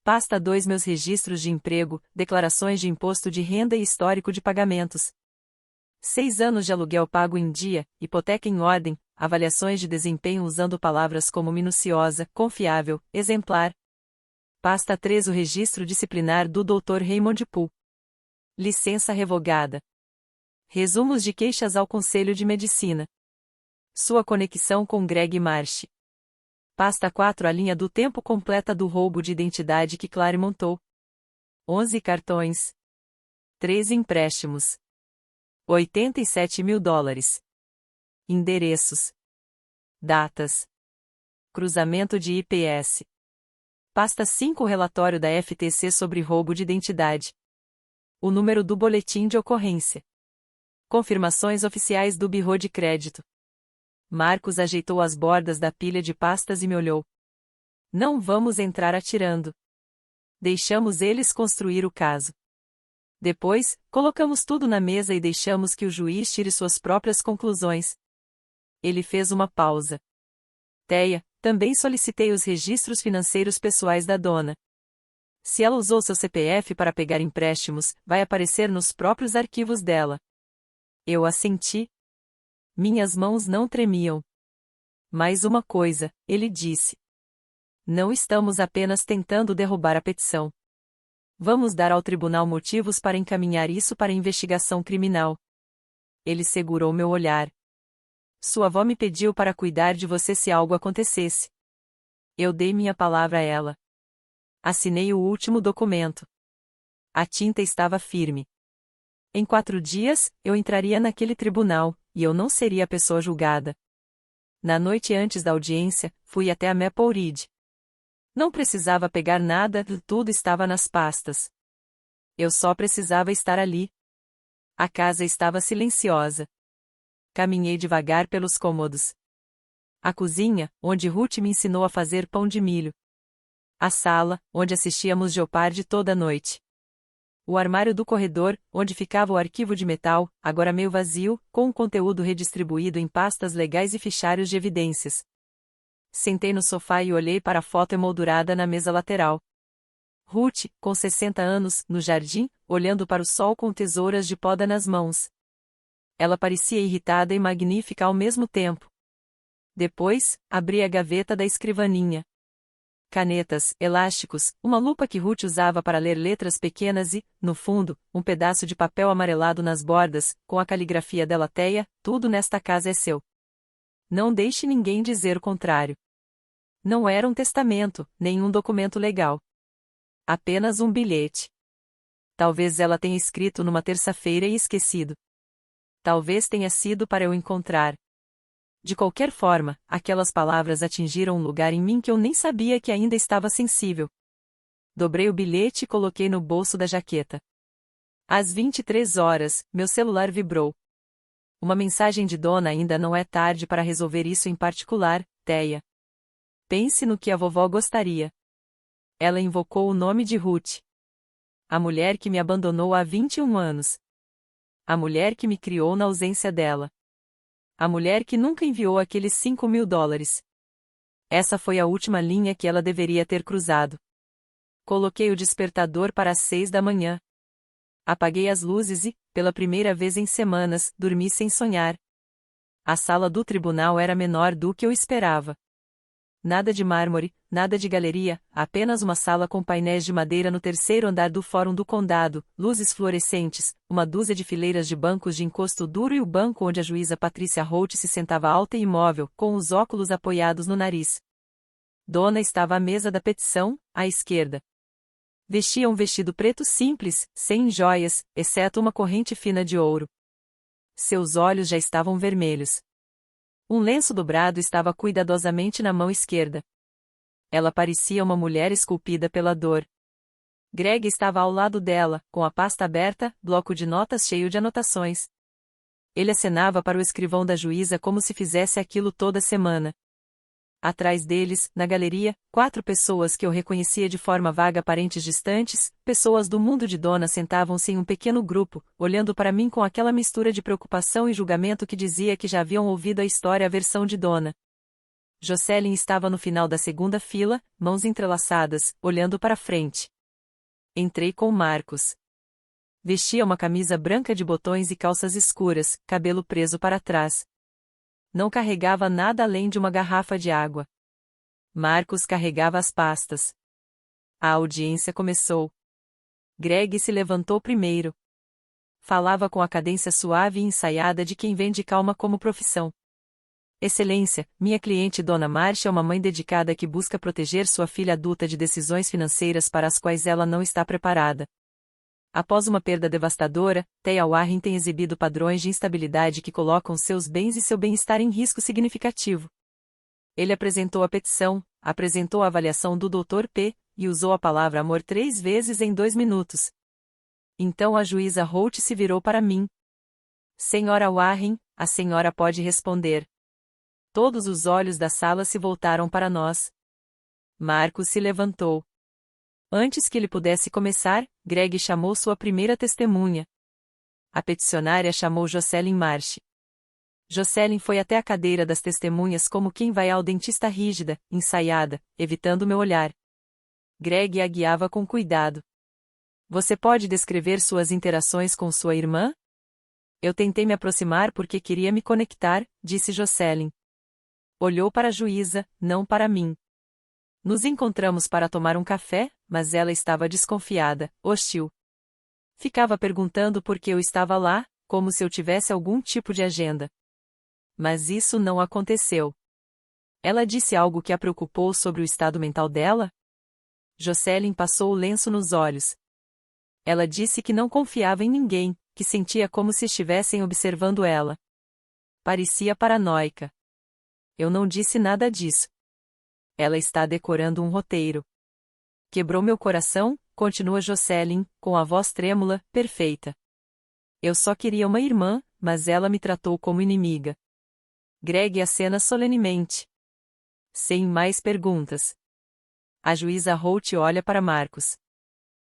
A: Pasta 2: meus registros de emprego, declarações de imposto de renda e histórico de pagamentos. 6 anos de aluguel pago em dia, hipoteca em ordem, avaliações de desempenho usando palavras como minuciosa, confiável, exemplar. Pasta 3: o registro disciplinar do Dr. Raymond Poole. Licença revogada. Resumos de queixas ao Conselho de Medicina. Sua conexão com Greg Marsh. Pasta 4: a linha do tempo completa do roubo de identidade que Clary montou. 11 cartões. 3 empréstimos. $87.000. Endereços. Datas. Cruzamento de IPS. Pasta 5: relatório da FTC sobre roubo de identidade. O número do boletim de ocorrência. Confirmações oficiais do Bureau de Crédito. Marcos ajeitou as bordas da pilha de pastas e me olhou. Não vamos entrar atirando. Deixamos eles construir o caso. Depois, colocamos tudo na mesa e deixamos que o juiz tire suas próprias conclusões. Ele fez uma pausa. Teia, também solicitei os registros financeiros pessoais da dona. Se ela usou seu CPF para pegar empréstimos, vai aparecer nos próprios arquivos dela. Eu assenti. Minhas mãos não tremiam. Mais uma coisa, ele disse. Não estamos apenas tentando derrubar a petição. Vamos dar ao tribunal motivos para encaminhar isso para investigação criminal. Ele segurou meu olhar. Sua avó me pediu para cuidar de você se algo acontecesse. Eu dei minha palavra a ela. Assinei o último documento. A tinta estava firme. Em 4 dias, eu entraria naquele tribunal, e eu não seria a pessoa julgada. Na noite antes da audiência, fui até a Maple Ridge. Não precisava pegar nada, tudo estava nas pastas. Eu só precisava estar ali. A casa estava silenciosa. Caminhei devagar pelos cômodos. A cozinha, onde Ruth me ensinou a fazer pão de milho. A sala, onde assistíamos Jeopardy toda noite. O armário do corredor, onde ficava o arquivo de metal, agora meio vazio, com o conteúdo redistribuído em pastas legais e fichários de evidências. Sentei no sofá e olhei para a foto emoldurada na mesa lateral. Ruth, com 60 anos, no jardim, olhando para o sol com tesouras de poda nas mãos. Ela parecia irritada e magnífica ao mesmo tempo. Depois, abri a gaveta da escrivaninha. Canetas, elásticos, uma lupa que Ruth usava para ler letras pequenas e, no fundo, um pedaço de papel amarelado nas bordas, com a caligrafia dela Teia, tudo nesta casa é seu. Não deixe ninguém dizer o contrário. Não era um testamento, nem um documento legal. Apenas um bilhete. Talvez ela tenha escrito numa terça-feira e esquecido. Talvez tenha sido para eu encontrar. De qualquer forma, aquelas palavras atingiram um lugar em mim que eu nem sabia que ainda estava sensível. Dobrei o bilhete e coloquei no bolso da jaqueta. Às 23 horas, meu celular vibrou. Uma mensagem de Dona: ainda não é tarde para resolver isso em particular, Teia. Pense no que a vovó gostaria. Ela invocou o nome de Ruth. A mulher que me abandonou há 21 anos. A mulher que me criou na ausência dela. A mulher que nunca enviou aqueles $5.000. Essa foi a última linha que ela deveria ter cruzado. Coloquei o despertador para as 6 da manhã. Apaguei as luzes e, pela primeira vez em semanas, dormi sem sonhar. A sala do tribunal era menor do que eu esperava. Nada de mármore, nada de galeria, apenas uma sala com painéis de madeira no terceiro andar do Fórum do Condado, luzes fluorescentes, uma dúzia de fileiras de bancos de encosto duro e o banco onde a juíza Patrícia Holt se sentava alta e imóvel, com os óculos apoiados no nariz. Dona estava à mesa da petição, à esquerda. Vestia um vestido preto simples, sem joias, exceto uma corrente fina de ouro. Seus olhos já estavam vermelhos. Um lenço dobrado estava cuidadosamente na mão esquerda. Ela parecia uma mulher esculpida pela dor. Greg estava ao lado dela, com a pasta aberta, bloco de notas cheio de anotações. Ele acenava para o escrivão da juíza como se fizesse aquilo toda semana. Atrás deles, na galeria, 4 pessoas que eu reconhecia de forma vaga, parentes distantes, pessoas do mundo de Dona, sentavam-se em um pequeno grupo, olhando para mim com aquela mistura de preocupação e julgamento que dizia que já haviam ouvido a história, a versão de Dona. Jocelyn estava no final da segunda fila, mãos entrelaçadas, olhando para frente. Entrei com Marcos. Vestia uma camisa branca de botões e calças escuras, cabelo preso para trás. Não carregava nada além de uma garrafa de água. Marcos carregava as pastas. A audiência começou. Greg se levantou primeiro. Falava com a cadência suave e ensaiada de quem vende calma como profissão. Excelência, minha cliente Dona Marcia é uma mãe dedicada que busca proteger sua filha adulta de decisões financeiras para as quais ela não está preparada. Após uma perda devastadora, Teia Warren tem exibido padrões de instabilidade que colocam seus bens e seu bem-estar em risco significativo. Ele apresentou a petição, apresentou a avaliação do Dr. P, e usou a palavra amor 3 vezes em 2 minutos. Então a juíza Holt se virou para mim. Senhora Warren, a senhora pode responder. Todos os olhos da sala se voltaram para nós. Marcos se levantou. Antes que ele pudesse começar, Greg chamou sua primeira testemunha. A peticionária chamou Jocelyn Marsh. Jocelyn foi até a cadeira das testemunhas como quem vai ao dentista rígida, ensaiada, evitando meu olhar. Greg a guiava com cuidado. Você pode descrever suas interações com sua irmã? Eu tentei me aproximar porque queria me conectar, disse Jocelyn. Olhou para a juíza, não para mim. Nos encontramos para tomar um café, mas ela estava desconfiada, hostil. Ficava perguntando por que eu estava lá, como se eu tivesse algum tipo de agenda. Mas isso não aconteceu. Ela disse algo que a preocupou sobre o estado mental dela? Jocelyn passou o lenço nos olhos. Ela disse que não confiava em ninguém, que sentia como se estivessem observando ela. Parecia paranoica. Eu não disse nada disso. Ela está decorando um roteiro. Quebrou meu coração, continua Jocelyn, com a voz trêmula, perfeita. Eu só queria uma irmã, mas ela me tratou como inimiga. Greg acena solenemente. Sem mais perguntas. A juíza Holt olha para Marcos.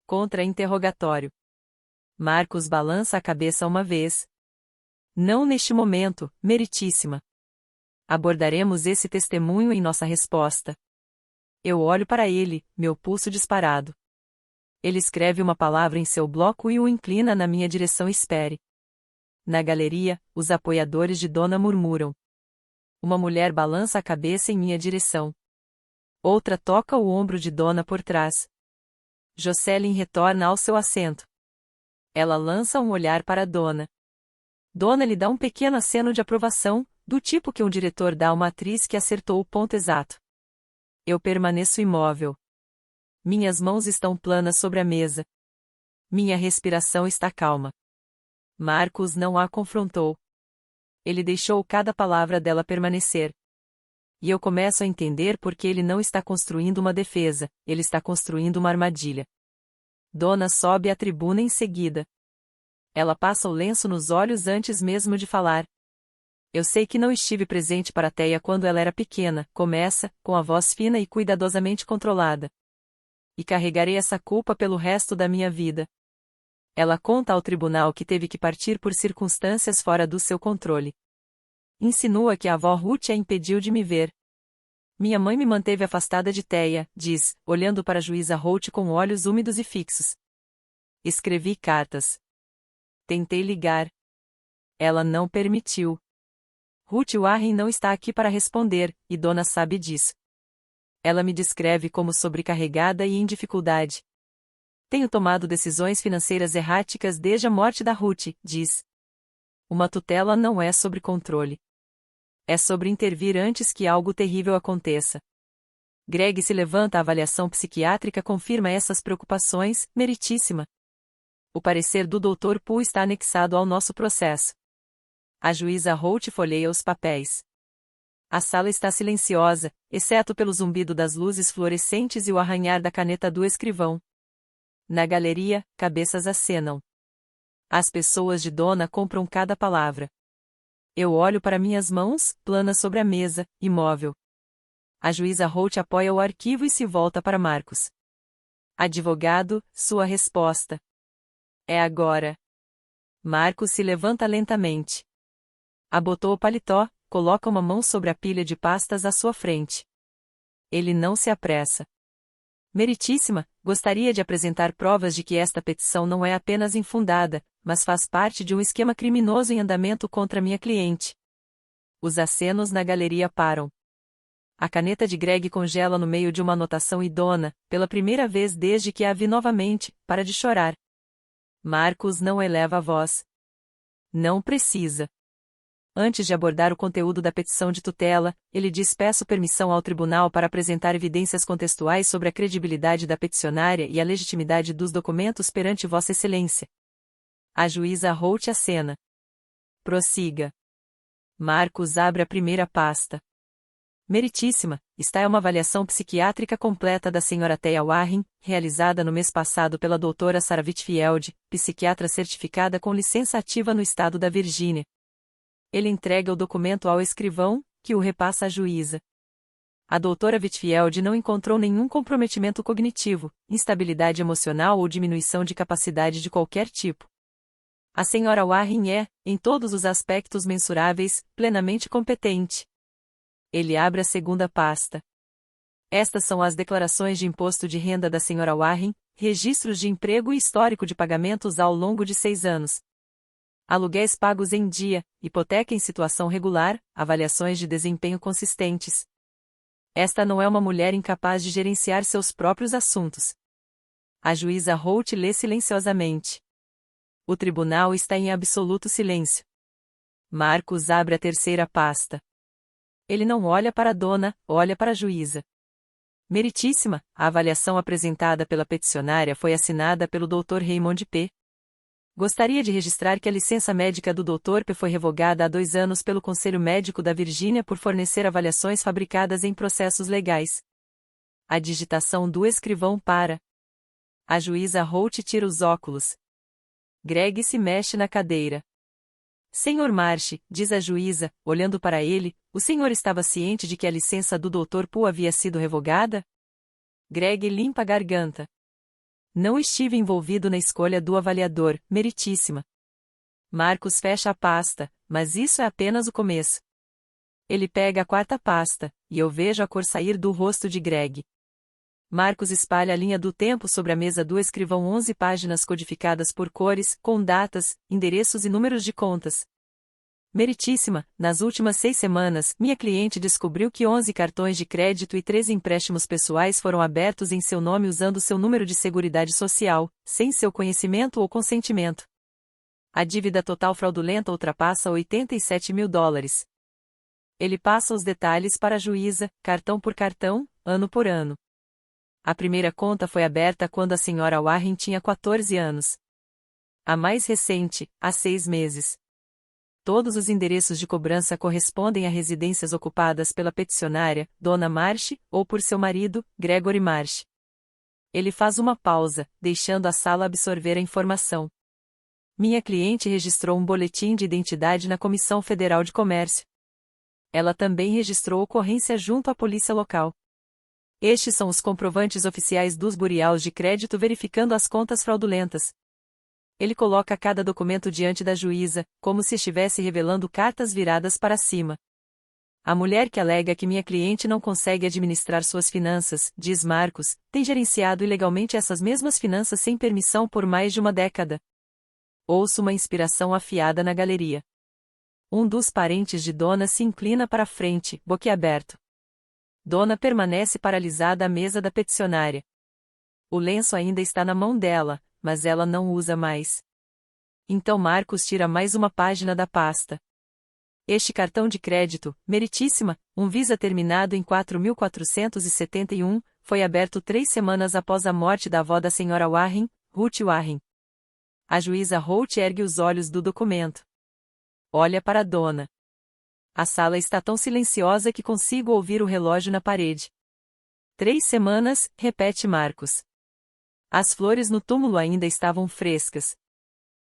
A: Contra-interrogatório. Marcos balança a cabeça uma vez. Não neste momento, meritíssima. Abordaremos esse testemunho em nossa resposta. Eu olho para ele, meu pulso disparado. Ele escreve uma palavra em seu bloco e o inclina na minha direção. Espere. Na galeria, os apoiadores de Dona murmuram. Uma mulher balança a cabeça em minha direção. Outra toca o ombro de Dona por trás. Jocelyn retorna ao seu assento. Ela lança um olhar para Dona. Dona lhe dá um pequeno aceno de aprovação, do tipo que um diretor dá a uma atriz que acertou o ponto exato. Eu permaneço imóvel. Minhas mãos estão planas sobre a mesa. Minha respiração está calma. Marcos não a confrontou. Ele deixou cada palavra dela permanecer. E eu começo a entender por que ele não está construindo uma defesa, ele está construindo uma armadilha. Dona sobe à tribuna em seguida. Ela passa o lenço nos olhos antes mesmo de falar. Eu sei que não estive presente para Teia quando ela era pequena, começa, com a voz fina e cuidadosamente controlada. E carregarei essa culpa pelo resto da minha vida. Ela conta ao tribunal que teve que partir por circunstâncias fora do seu controle. Insinua que a avó Ruth a impediu de me ver. Minha mãe me manteve afastada de Teia, diz, olhando para a juíza Holt com olhos úmidos e fixos. Escrevi cartas. Tentei ligar. Ela não permitiu. Ruth Warren não está aqui para responder, e Dona sabe disso. Ela me descreve como sobrecarregada e em dificuldade. Tenho tomado decisões financeiras erráticas desde a morte da Ruth, diz. Uma tutela não é sobre controle. É sobre intervir antes que algo terrível aconteça. Greg se levanta. A avaliação psiquiátrica confirma essas preocupações, meritíssima. O parecer do Dr. Poole está anexado ao nosso processo. A juíza Holt folheia os papéis. A sala está silenciosa, exceto pelo zumbido das luzes fluorescentes e o arranhar da caneta do escrivão. Na galeria, cabeças acenam. As pessoas de Dona compram cada palavra. Eu olho para minhas mãos, planas sobre a mesa, imóvel. A juíza Holt apoia o arquivo e se volta para Marcos. Advogado, sua resposta. É agora. Marcos se levanta lentamente. Abotou o paletó, coloca uma mão sobre a pilha de pastas à sua frente. Ele não se apressa. Meritíssima, gostaria de apresentar provas de que esta petição não é apenas infundada, mas faz parte de um esquema criminoso em andamento contra minha cliente. Os acenos na galeria param. A caneta de Greg congela no meio de uma anotação e Dona, pela primeira vez desde que a vi novamente, para de chorar. Marcos não eleva a voz. Não precisa. Antes de abordar o conteúdo da petição de tutela, ele diz: peço permissão ao tribunal para apresentar evidências contextuais sobre a credibilidade da peticionária e a legitimidade dos documentos perante Vossa Excelência. A juíza Holt acena. Prossiga. Marcos abre a primeira pasta. Meritíssima, esta é uma avaliação psiquiátrica completa da Sra. Teia Warren, realizada no mês passado pela doutora Sarah Whitfield, psiquiatra certificada com licença ativa no estado da Virgínia. Ele entrega o documento ao escrivão, que o repassa à juíza. A doutora Whitfield não encontrou nenhum comprometimento cognitivo, instabilidade emocional ou diminuição de capacidade de qualquer tipo. A senhora Warren é, em todos os aspectos mensuráveis, plenamente competente. Ele abre a segunda pasta. Estas são as declarações de imposto de renda da senhora Warren, registros de emprego e histórico de pagamentos ao longo de 6 anos. Aluguéis pagos em dia, hipoteca em situação regular, avaliações de desempenho consistentes. Esta não é uma mulher incapaz de gerenciar seus próprios assuntos. A juíza Holt lê silenciosamente. O tribunal está em absoluto silêncio. Marcos abre a terceira pasta. Ele não olha para a dona, olha para a juíza. Meritíssima, a avaliação apresentada pela peticionária foi assinada pelo Dr. Raymond P. Gostaria de registrar que a licença médica do Dr. P foi revogada há 2 anos pelo Conselho Médico da Virgínia por fornecer avaliações fabricadas em processos legais. A digitação do escrivão para. A juíza Holt tira os óculos. Greg se mexe na cadeira. Senhor Marsh, diz a juíza, olhando para ele, o senhor estava ciente de que a licença do Dr. Poole havia sido revogada? Greg limpa a garganta. Não estive envolvido na escolha do avaliador, meritíssima. Marcos fecha a pasta, mas isso é apenas o começo. Ele pega a quarta pasta, e eu vejo a cor sair do rosto de Greg. Marcos espalha a linha do tempo sobre a mesa do escrivão 11 páginas codificadas por cores, com datas, endereços e números de contas. Meritíssima, nas últimas 6 semanas, minha cliente descobriu que 11 cartões de crédito e 13 empréstimos pessoais foram abertos em seu nome usando seu número de seguridade social, sem seu conhecimento ou consentimento. A dívida total fraudulenta ultrapassa $87.000. Ele passa os detalhes para a juíza, cartão por cartão, ano por ano. A primeira conta foi aberta quando a senhora Warren tinha 14 anos. A mais recente, há 6 meses. Todos os endereços de cobrança correspondem a residências ocupadas pela peticionária, Dona Marsh, ou por seu marido, Gregory Marsh. Ele faz uma pausa, deixando a sala absorver a informação. Minha cliente registrou um boletim de identidade na Comissão Federal de Comércio. Ela também registrou ocorrência junto à polícia local. Estes são os comprovantes oficiais dos buriais de crédito verificando as contas fraudulentas. Ele coloca cada documento diante da juíza, como se estivesse revelando cartas viradas para cima. A mulher que alega que minha cliente não consegue administrar suas finanças, diz Marcos, tem gerenciado ilegalmente essas mesmas finanças sem permissão por mais de uma década. Ouço uma inspiração afiada na galeria. Um dos parentes de Dona se inclina para a frente, boquiaberto. Dona permanece paralisada à mesa da peticionária. O lenço ainda está na mão dela, mas ela não o usa mais. Então Marcos tira mais uma página da pasta. Este cartão de crédito, meritíssima, um Visa terminado em 4.471, foi aberto 3 semanas após a morte da avó da senhora Warren, Ruth Warren. A juíza Holt ergue os olhos do documento. Olha para a dona. A sala está tão silenciosa que consigo ouvir o relógio na parede. 3 semanas, repete Marcos. As flores no túmulo ainda estavam frescas.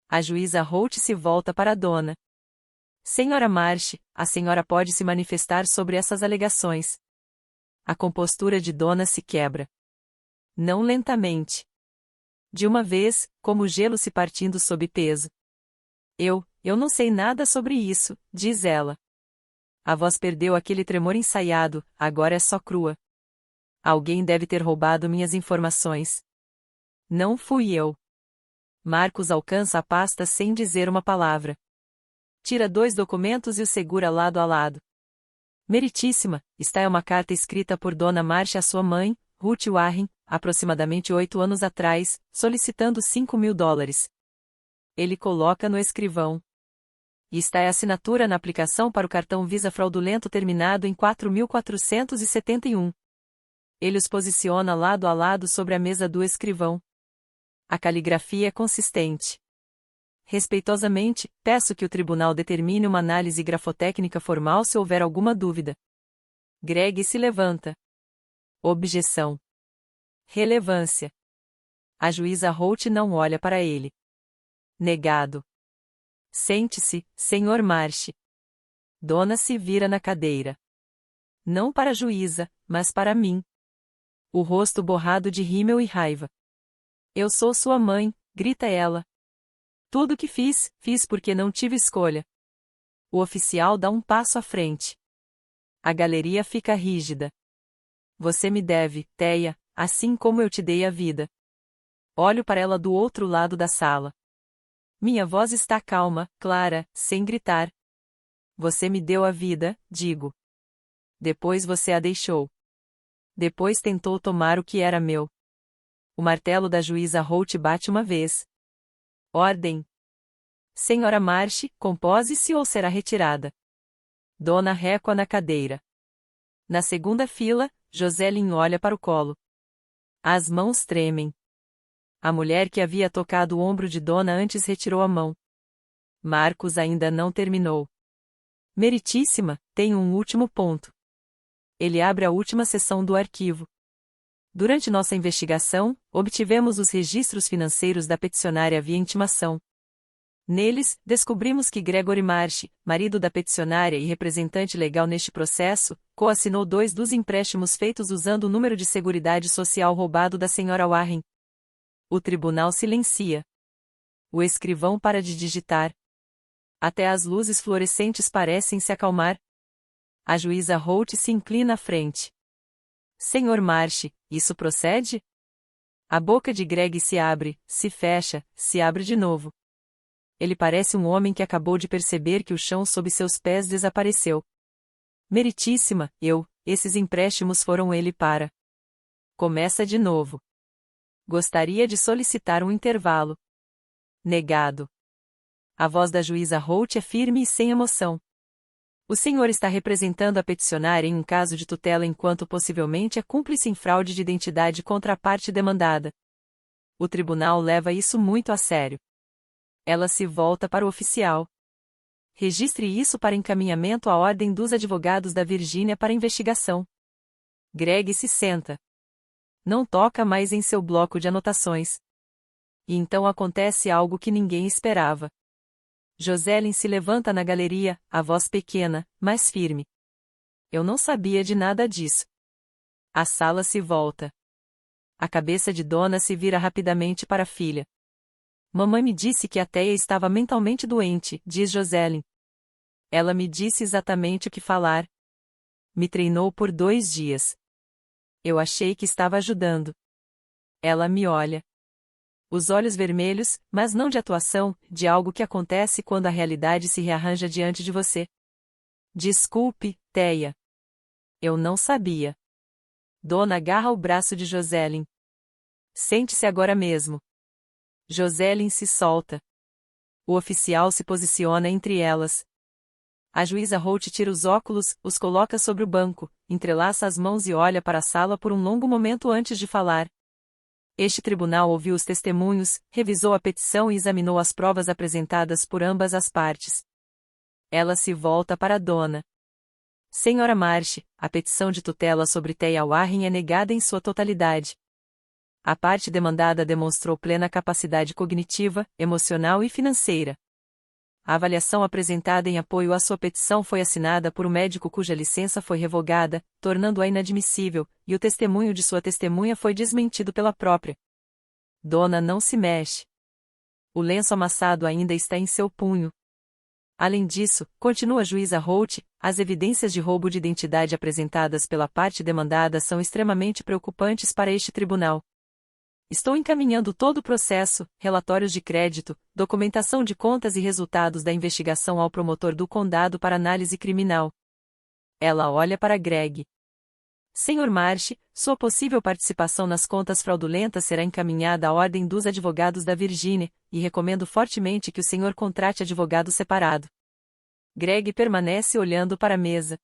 A: A juíza Holt se volta para a dona. Senhora Marsh, a senhora pode se manifestar sobre essas alegações. A compostura de Dona se quebra. Não lentamente. De uma vez, como o gelo se partindo sob peso. Eu não sei nada sobre isso, diz ela. A voz perdeu aquele tremor ensaiado, agora é só crua. Alguém deve ter roubado minhas informações. Não fui eu. Marcos alcança a pasta sem dizer uma palavra. Tira 2 documentos e os segura lado a lado. Meritíssima, esta é uma carta escrita por Dona Marsh à sua mãe, Ruth Warren, aproximadamente 8 anos atrás, solicitando $5.000. Ele coloca no escrivão. E está a assinatura na aplicação para o cartão Visa fraudulento terminado em 4.471. Ele os posiciona lado a lado sobre a mesa do escrivão. A caligrafia é consistente. Respeitosamente, peço que o tribunal determine uma análise grafotécnica formal se houver alguma dúvida. Greg se levanta. Objeção. Relevância. A juíza Holt não olha para ele. Negado. Sente-se, Sr. Marsh. Dona se vira na cadeira. Não para a juíza, mas para mim. O rosto borrado de rímel e raiva. Eu sou sua mãe, grita ela. Tudo o que fiz, fiz porque não tive escolha. O oficial dá um passo à frente. A galeria fica rígida. Você me deve, Teia, assim como eu te dei a vida. Olho para ela do outro lado da sala. Minha voz está calma, clara, sem gritar. Você me deu a vida, digo. Depois você a deixou. Depois tentou tomar o que era meu. O martelo da juíza Holt bate uma vez. Ordem. Senhora Marsh, compose-se ou será retirada. Dona recua na cadeira. Na segunda fila, Joselyn olha para o colo. As mãos tremem. A mulher que havia tocado o ombro de Dona antes retirou a mão. Marcos ainda não terminou. Meritíssima, tenho um último ponto. Ele abre a última seção do arquivo. Durante nossa investigação, obtivemos os registros financeiros da peticionária via intimação. Neles, descobrimos que Gregory Marsh, marido da peticionária e representante legal neste processo, coassinou 2 dos empréstimos feitos usando o número de seguridade social roubado da senhora Warren. O tribunal silencia. O escrivão para de digitar. Até as luzes fluorescentes parecem se acalmar. A juíza Holt se inclina à frente. Senhor Marsh, isso procede? A boca de Greg se abre, se fecha, se abre de novo. Ele parece um homem que acabou de perceber que o chão sob seus pés desapareceu. Meritíssima, esses empréstimos foram ele para. Começa de novo. Gostaria de solicitar um intervalo. Negado. A voz da juíza Holt é firme e sem emoção. O senhor está representando a peticionária em um caso de tutela enquanto possivelmente é cúmplice em fraude de identidade contra a parte demandada. O tribunal leva isso muito a sério. Ela se volta para o oficial. Registre isso para encaminhamento à ordem dos advogados da Virgínia para investigação. Greg se senta. Não toca mais em seu bloco de anotações. E então acontece algo que ninguém esperava. Joselyn se levanta na galeria, a voz pequena, mas firme. Eu não sabia de nada disso. A sala se volta. A cabeça de Dona se vira rapidamente para a filha. Mamãe me disse que a Teia estava mentalmente doente, diz Joselyn. Ela me disse exatamente o que falar. Me treinou por 2 dias. Eu achei que estava ajudando. Ela me olha. Os olhos vermelhos, mas não de atuação, de algo que acontece quando a realidade se rearranja diante de você. Desculpe, Teia. Eu não sabia. Dona agarra o braço de Joselyn. Sente-se agora mesmo. Joselyn se solta. O oficial se posiciona entre elas. A juíza Holt tira os óculos, os coloca sobre o banco, entrelaça as mãos e olha para a sala por um longo momento antes de falar. Este tribunal ouviu os testemunhos, revisou a petição e examinou as provas apresentadas por ambas as partes. Ela se volta para a Dona. Senhora Marsh, a petição de tutela sobre Teia Warren é negada em sua totalidade. A parte demandada demonstrou plena capacidade cognitiva, emocional e financeira. A avaliação apresentada em apoio à sua petição foi assinada por um médico cuja licença foi revogada, tornando-a inadmissível, e o testemunho de sua testemunha foi desmentido pela própria. Dona não se mexe. O lenço amassado ainda está em seu punho. Além disso, continua a juíza Holt, as evidências de roubo de identidade apresentadas pela parte demandada são extremamente preocupantes para este tribunal. Estou encaminhando todo o processo, relatórios de crédito, documentação de contas e resultados da investigação ao promotor do condado para análise criminal. Ela olha para Greg. Senhor Marsh, sua possível participação nas contas fraudulentas será encaminhada à ordem dos advogados da Virgínia, e recomendo fortemente que o senhor contrate advogado separado. Greg permanece olhando para a mesa.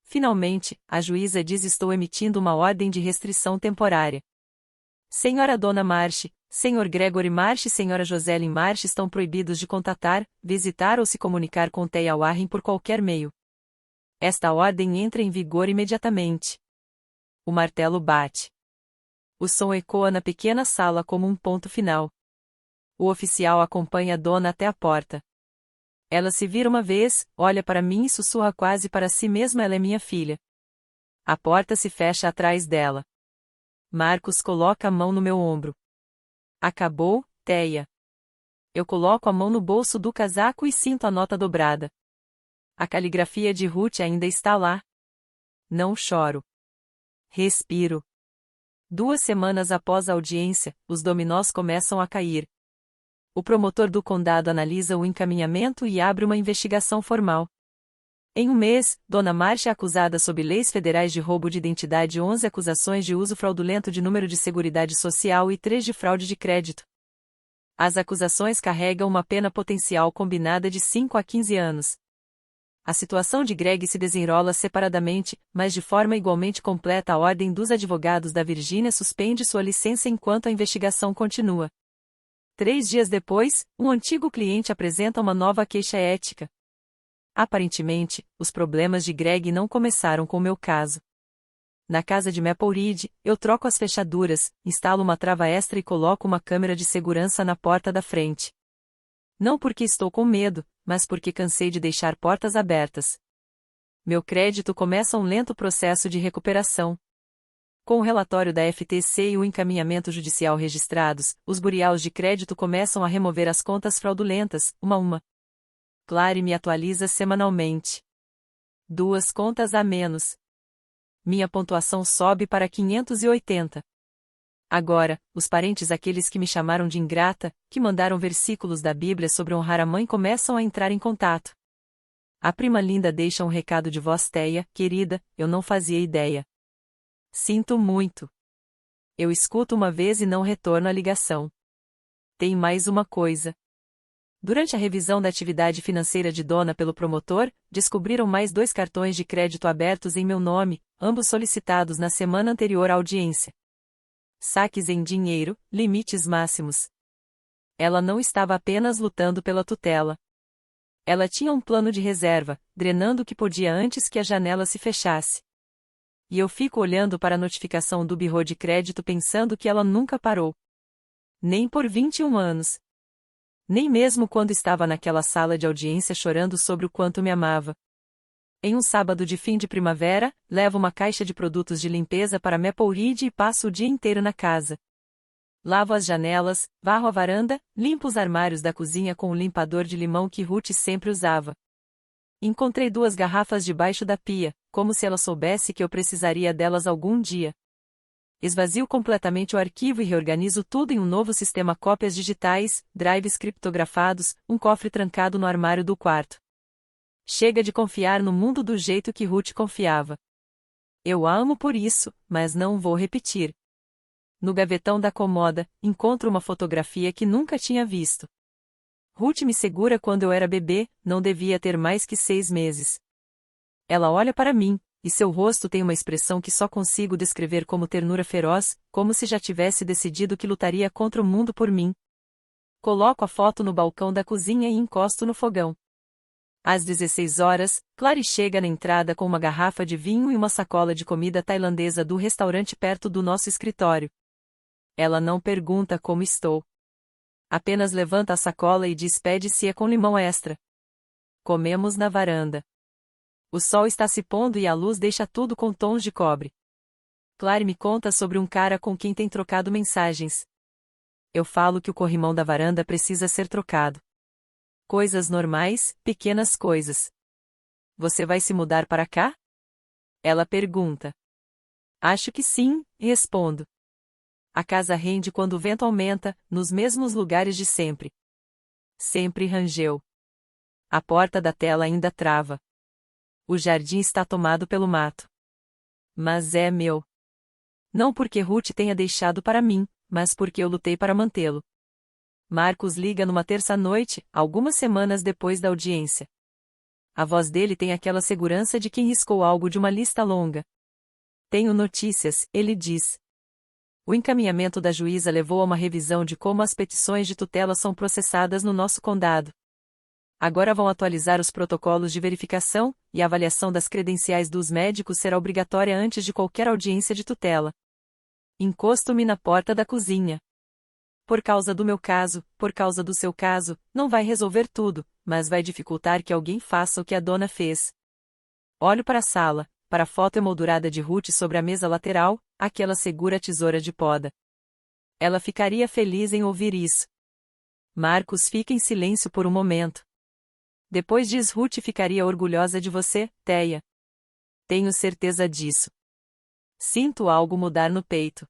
A: Finalmente, a juíza diz: estou emitindo uma ordem de restrição temporária. Senhora Dona Marsh, Senhor Gregory Marsh e Senhora Joselyn Marsh estão proibidos de contatar, visitar ou se comunicar com Teia Warren por qualquer meio. Esta ordem entra em vigor imediatamente. O martelo bate. O som ecoa na pequena sala como um ponto final. O oficial acompanha a Dona até a porta. Ela se vira uma vez, olha para mim e sussurra quase para si mesma: ela é minha filha. A porta se fecha atrás dela. Marcos coloca a mão no meu ombro. Acabou, Teia. Eu coloco a mão no bolso do casaco e sinto a nota dobrada. A caligrafia de Ruth ainda está lá. Não choro. Respiro. 2 semanas após a audiência, os dominós começam a cair. O promotor do condado analisa o encaminhamento e abre uma investigação formal. Em um mês, Dona Marcia é acusada sob leis federais de roubo de identidade, 11 acusações de uso fraudulento de número de seguridade social e 3 de fraude de crédito. As acusações carregam uma pena potencial combinada de 5 a 15 anos. A situação de Greg se desenrola separadamente, mas de forma igualmente completa. A Ordem dos Advogados da Virgínia suspende sua licença enquanto a investigação continua. 3 dias depois, um antigo cliente apresenta uma nova queixa ética. Aparentemente, os problemas de Greg não começaram com meu caso. Na casa de Maple Ridge, eu troco as fechaduras, instalo uma trava extra e coloco uma câmera de segurança na porta da frente. Não porque estou com medo, mas porque cansei de deixar portas abertas. Meu crédito começa um lento processo de recuperação. Com o relatório da FTC e o encaminhamento judicial registrados, os bureaus de crédito começam a remover as contas fraudulentas, uma a uma. Clary me atualiza semanalmente. 2 contas a menos. Minha pontuação sobe para 580. Agora, os parentes, aqueles que me chamaram de ingrata, que mandaram versículos da Bíblia sobre honrar a mãe, começam a entrar em contato. A prima Linda deixa um recado de voz: Teia, querida, eu não fazia ideia. Sinto muito. Eu escuto uma vez e não retorno a ligação. Tem mais uma coisa. Durante a revisão da atividade financeira de Dona pelo promotor, descobriram mais 2 cartões de crédito abertos em meu nome, ambos solicitados na semana anterior à audiência. Saques em dinheiro, limites máximos. Ela não estava apenas lutando pela tutela. Ela tinha um plano de reserva, drenando o que podia antes que a janela se fechasse. E eu fico olhando para a notificação do birô de crédito pensando que ela nunca parou. Nem por 21 anos. Nem mesmo quando estava naquela sala de audiência chorando sobre o quanto me amava. Em um sábado de fim de primavera, levo uma caixa de produtos de limpeza para Maple Ridge e passo o dia inteiro na casa. Lavo as janelas, varro a varanda, limpo os armários da cozinha com o limpador de limão que Ruth sempre usava. Encontrei 2 garrafas debaixo da pia, como se ela soubesse que eu precisaria delas algum dia. Esvazio completamente o arquivo e reorganizo tudo em um novo sistema: cópias digitais, drives criptografados, um cofre trancado no armário do quarto. Chega de confiar no mundo do jeito que Ruth confiava. Eu a amo por isso, mas não vou repetir. No gavetão da comoda, encontro uma fotografia que nunca tinha visto. Ruth me segura quando eu era bebê, não devia ter mais que 6 meses. Ela olha para mim, e seu rosto tem uma expressão que só consigo descrever como ternura feroz, como se já tivesse decidido que lutaria contra o mundo por mim. Coloco a foto no balcão da cozinha e encosto no fogão. Às 16 horas, Clary chega na entrada com uma garrafa de vinho e uma sacola de comida tailandesa do restaurante perto do nosso escritório. Ela não pergunta como estou. Apenas levanta a sacola e diz: pede se é com limão extra. Comemos na varanda. O sol está se pondo e a luz deixa tudo com tons de cobre. Clary me conta sobre um cara com quem tem trocado mensagens. Eu falo que o corrimão da varanda precisa ser trocado. Coisas normais, pequenas coisas. Você vai se mudar para cá? Ela pergunta. Acho que sim, respondo. A casa rende quando o vento aumenta, nos mesmos lugares de sempre. Sempre rangeu. A porta da tela ainda trava. O jardim está tomado pelo mato. Mas é meu. Não porque Ruth tenha deixado para mim, mas porque eu lutei para mantê-lo. Marcos liga numa terça-noite, algumas semanas depois da audiência. A voz dele tem aquela segurança de quem riscou algo de uma lista longa. Tenho notícias, ele diz. O encaminhamento da juíza levou a uma revisão de como as petições de tutela são processadas no nosso condado. Agora vão atualizar os protocolos de verificação, e a avaliação das credenciais dos médicos será obrigatória antes de qualquer audiência de tutela. Encosto-me na porta da cozinha. Por causa do meu caso, por causa do seu caso, não vai resolver tudo, mas vai dificultar que alguém faça o que a dona fez. Olho para a sala, para a foto emoldurada de Ruth sobre a mesa lateral, aquela segura tesoura de poda. Ela ficaria feliz em ouvir isso. Marcos fica em silêncio por um momento. Depois diz: Ruth ficaria orgulhosa de você, Teia. Tenho certeza disso. Sinto algo mudar no peito.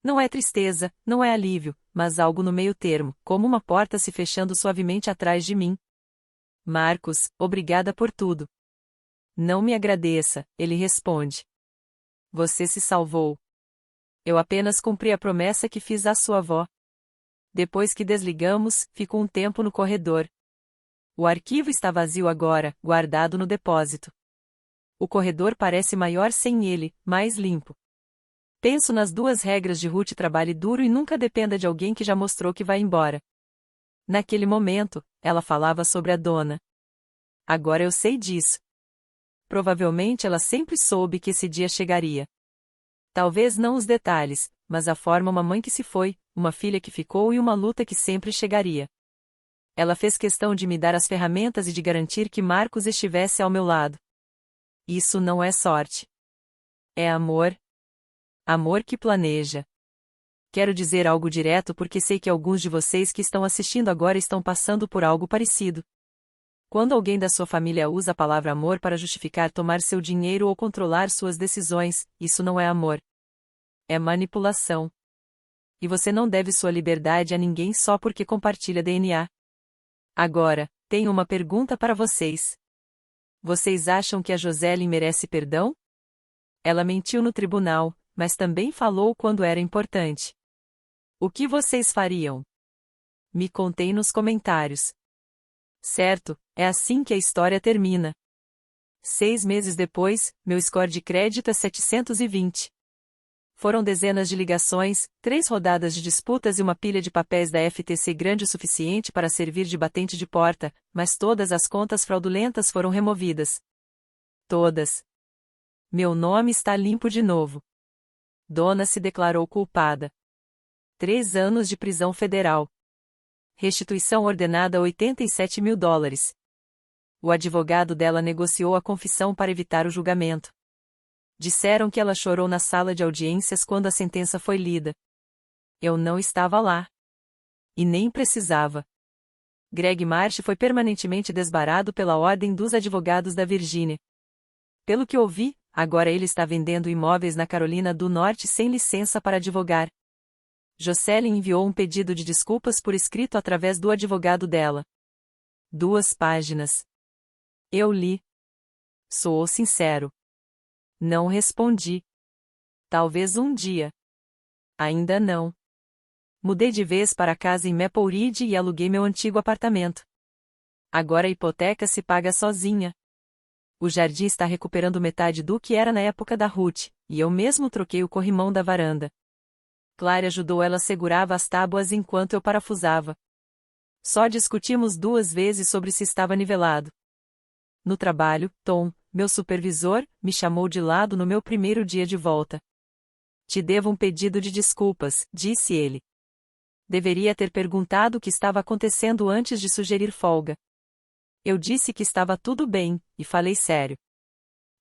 A: Não é tristeza, não é alívio, mas algo no meio termo, como uma porta se fechando suavemente atrás de mim. Marcos, obrigada por tudo. Não me agradeça, ele responde. Você se salvou. Eu apenas cumpri a promessa que fiz à sua avó. Depois que desligamos, fico um tempo no corredor. O arquivo está vazio agora, guardado no depósito. O corredor parece maior sem ele, mais limpo. Penso nas 2 regras de Ruth: trabalhe duro e nunca dependa de alguém que já mostrou que vai embora. Naquele momento, ela falava sobre a dona. Agora eu sei disso. Provavelmente ela sempre soube que esse dia chegaria. Talvez não os detalhes, mas a forma: uma mãe que se foi, uma filha que ficou e uma luta que sempre chegaria. Ela fez questão de me dar as ferramentas e de garantir que Marcos estivesse ao meu lado. Isso não é sorte. É amor. Amor que planeja. Quero dizer algo direto porque sei que alguns de vocês que estão assistindo agora estão passando por algo parecido. Quando alguém da sua família usa a palavra amor para justificar tomar seu dinheiro ou controlar suas decisões, isso não é amor. É manipulação. E você não deve sua liberdade a ninguém só porque compartilha DNA. Agora, tenho uma pergunta para vocês. Vocês acham que a Joselyn merece perdão? Ela mentiu no tribunal, mas também falou quando era importante. O que vocês fariam? Me contem nos comentários. Certo, é assim que a história termina. 6 meses depois, meu score de crédito é 720. Foram dezenas de ligações, 3 rodadas de disputas e uma pilha de papéis da FTC grande o suficiente para servir de batente de porta, mas todas as contas fraudulentas foram removidas. Todas. Meu nome está limpo de novo. Dona se declarou culpada. 3 anos de prisão federal. Restituição ordenada $87 mil. O advogado dela negociou a confissão para evitar o julgamento. Disseram que ela chorou na sala de audiências quando a sentença foi lida. Eu não estava lá. E nem precisava. Greg Marsh foi permanentemente desbarado pela Ordem dos Advogados da Virgínia. Pelo que ouvi, agora ele está vendendo imóveis na Carolina do Norte sem licença para advogar. Joselyn enviou um pedido de desculpas por escrito através do advogado dela. 2 páginas. Eu li. Soou sincero. Não respondi. Talvez um dia. Ainda não. Mudei de vez para a casa em Maple Ridge e aluguei meu antigo apartamento. Agora a hipoteca se paga sozinha. O jardim está recuperando metade do que era na época da Ruth, e eu mesmo troquei o corrimão da varanda. Claire ajudou, ela segurava as tábuas enquanto eu parafusava. Só discutimos 2 vezes sobre se estava nivelado. No trabalho, Tom, meu supervisor, me chamou de lado no meu primeiro dia de volta. Te devo um pedido de desculpas, disse ele. Deveria ter perguntado o que estava acontecendo antes de sugerir folga. Eu disse que estava tudo bem, e falei sério.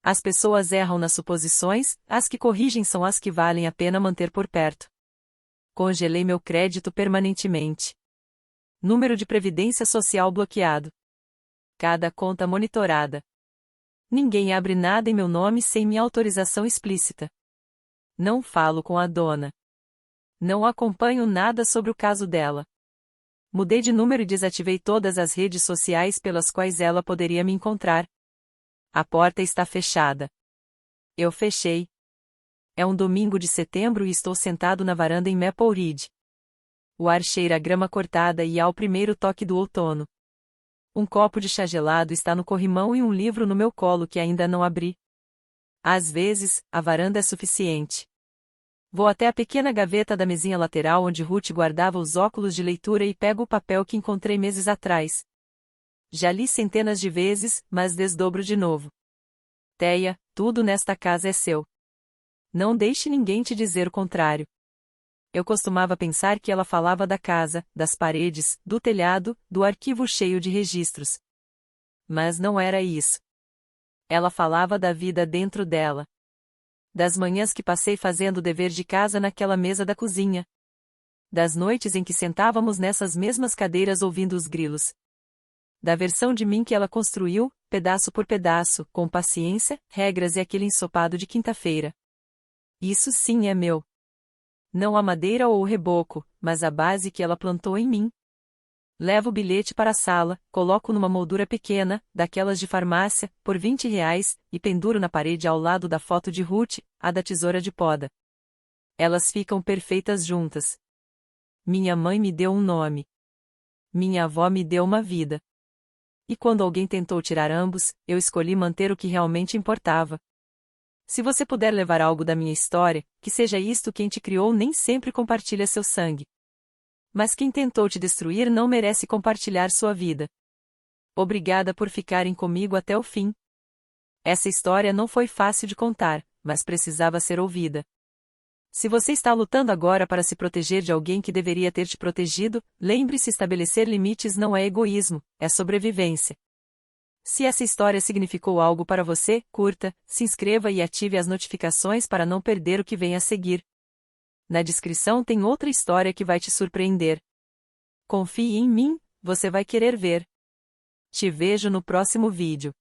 A: As pessoas erram nas suposições, as que corrigem são as que valem a pena manter por perto. Congelei meu crédito permanentemente. Número de previdência social bloqueado. Cada conta monitorada. Ninguém abre nada em meu nome sem minha autorização explícita. Não falo com a dona. Não acompanho nada sobre o caso dela. Mudei de número e desativei todas as redes sociais pelas quais ela poderia me encontrar. A porta está fechada. Eu fechei. É um domingo de setembro e estou sentado na varanda em Maple Ridge. O ar cheira a grama cortada e há o primeiro toque do outono. Um copo de chá gelado está no corrimão e um livro no meu colo que ainda não abri. Às vezes, a varanda é suficiente. Vou até a pequena gaveta da mesinha lateral onde Ruth guardava os óculos de leitura e pego o papel que encontrei meses atrás. Já li centenas de vezes, mas desdobro de novo. Teia, tudo nesta casa é seu. Não deixe ninguém te dizer o contrário. Eu costumava pensar que ela falava da casa, das paredes, do telhado, do arquivo cheio de registros. Mas não era isso. Ela falava da vida dentro dela. Das manhãs que passei fazendo o dever de casa naquela mesa da cozinha. Das noites em que sentávamos nessas mesmas cadeiras ouvindo os grilos. Da versão de mim que ela construiu, pedaço por pedaço, com paciência, regras e aquele ensopado de quinta-feira. Isso sim é meu. Não a madeira ou o reboco, mas a base que ela plantou em mim. Levo o bilhete para a sala, coloco numa moldura pequena, daquelas de farmácia, por R$ 20, e penduro na parede ao lado da foto de Ruth, a da tesoura de poda. Elas ficam perfeitas juntas. Minha mãe me deu um nome. Minha avó me deu uma vida. E quando alguém tentou tirar ambos, eu escolhi manter o que realmente importava. Se você puder levar algo da minha história, que seja isto: quem te criou nem sempre compartilha seu sangue. Mas quem tentou te destruir não merece compartilhar sua vida. Obrigada por ficarem comigo até o fim. Essa história não foi fácil de contar, mas precisava ser ouvida. Se você está lutando agora para se proteger de alguém que deveria ter te protegido, lembre-se: estabelecer limites não é egoísmo, é sobrevivência. Se essa história significou algo para você, curta, se inscreva e ative as notificações para não perder o que vem a seguir. Na descrição tem outra história que vai te surpreender. Confie em mim, você vai querer ver. Te vejo no próximo vídeo.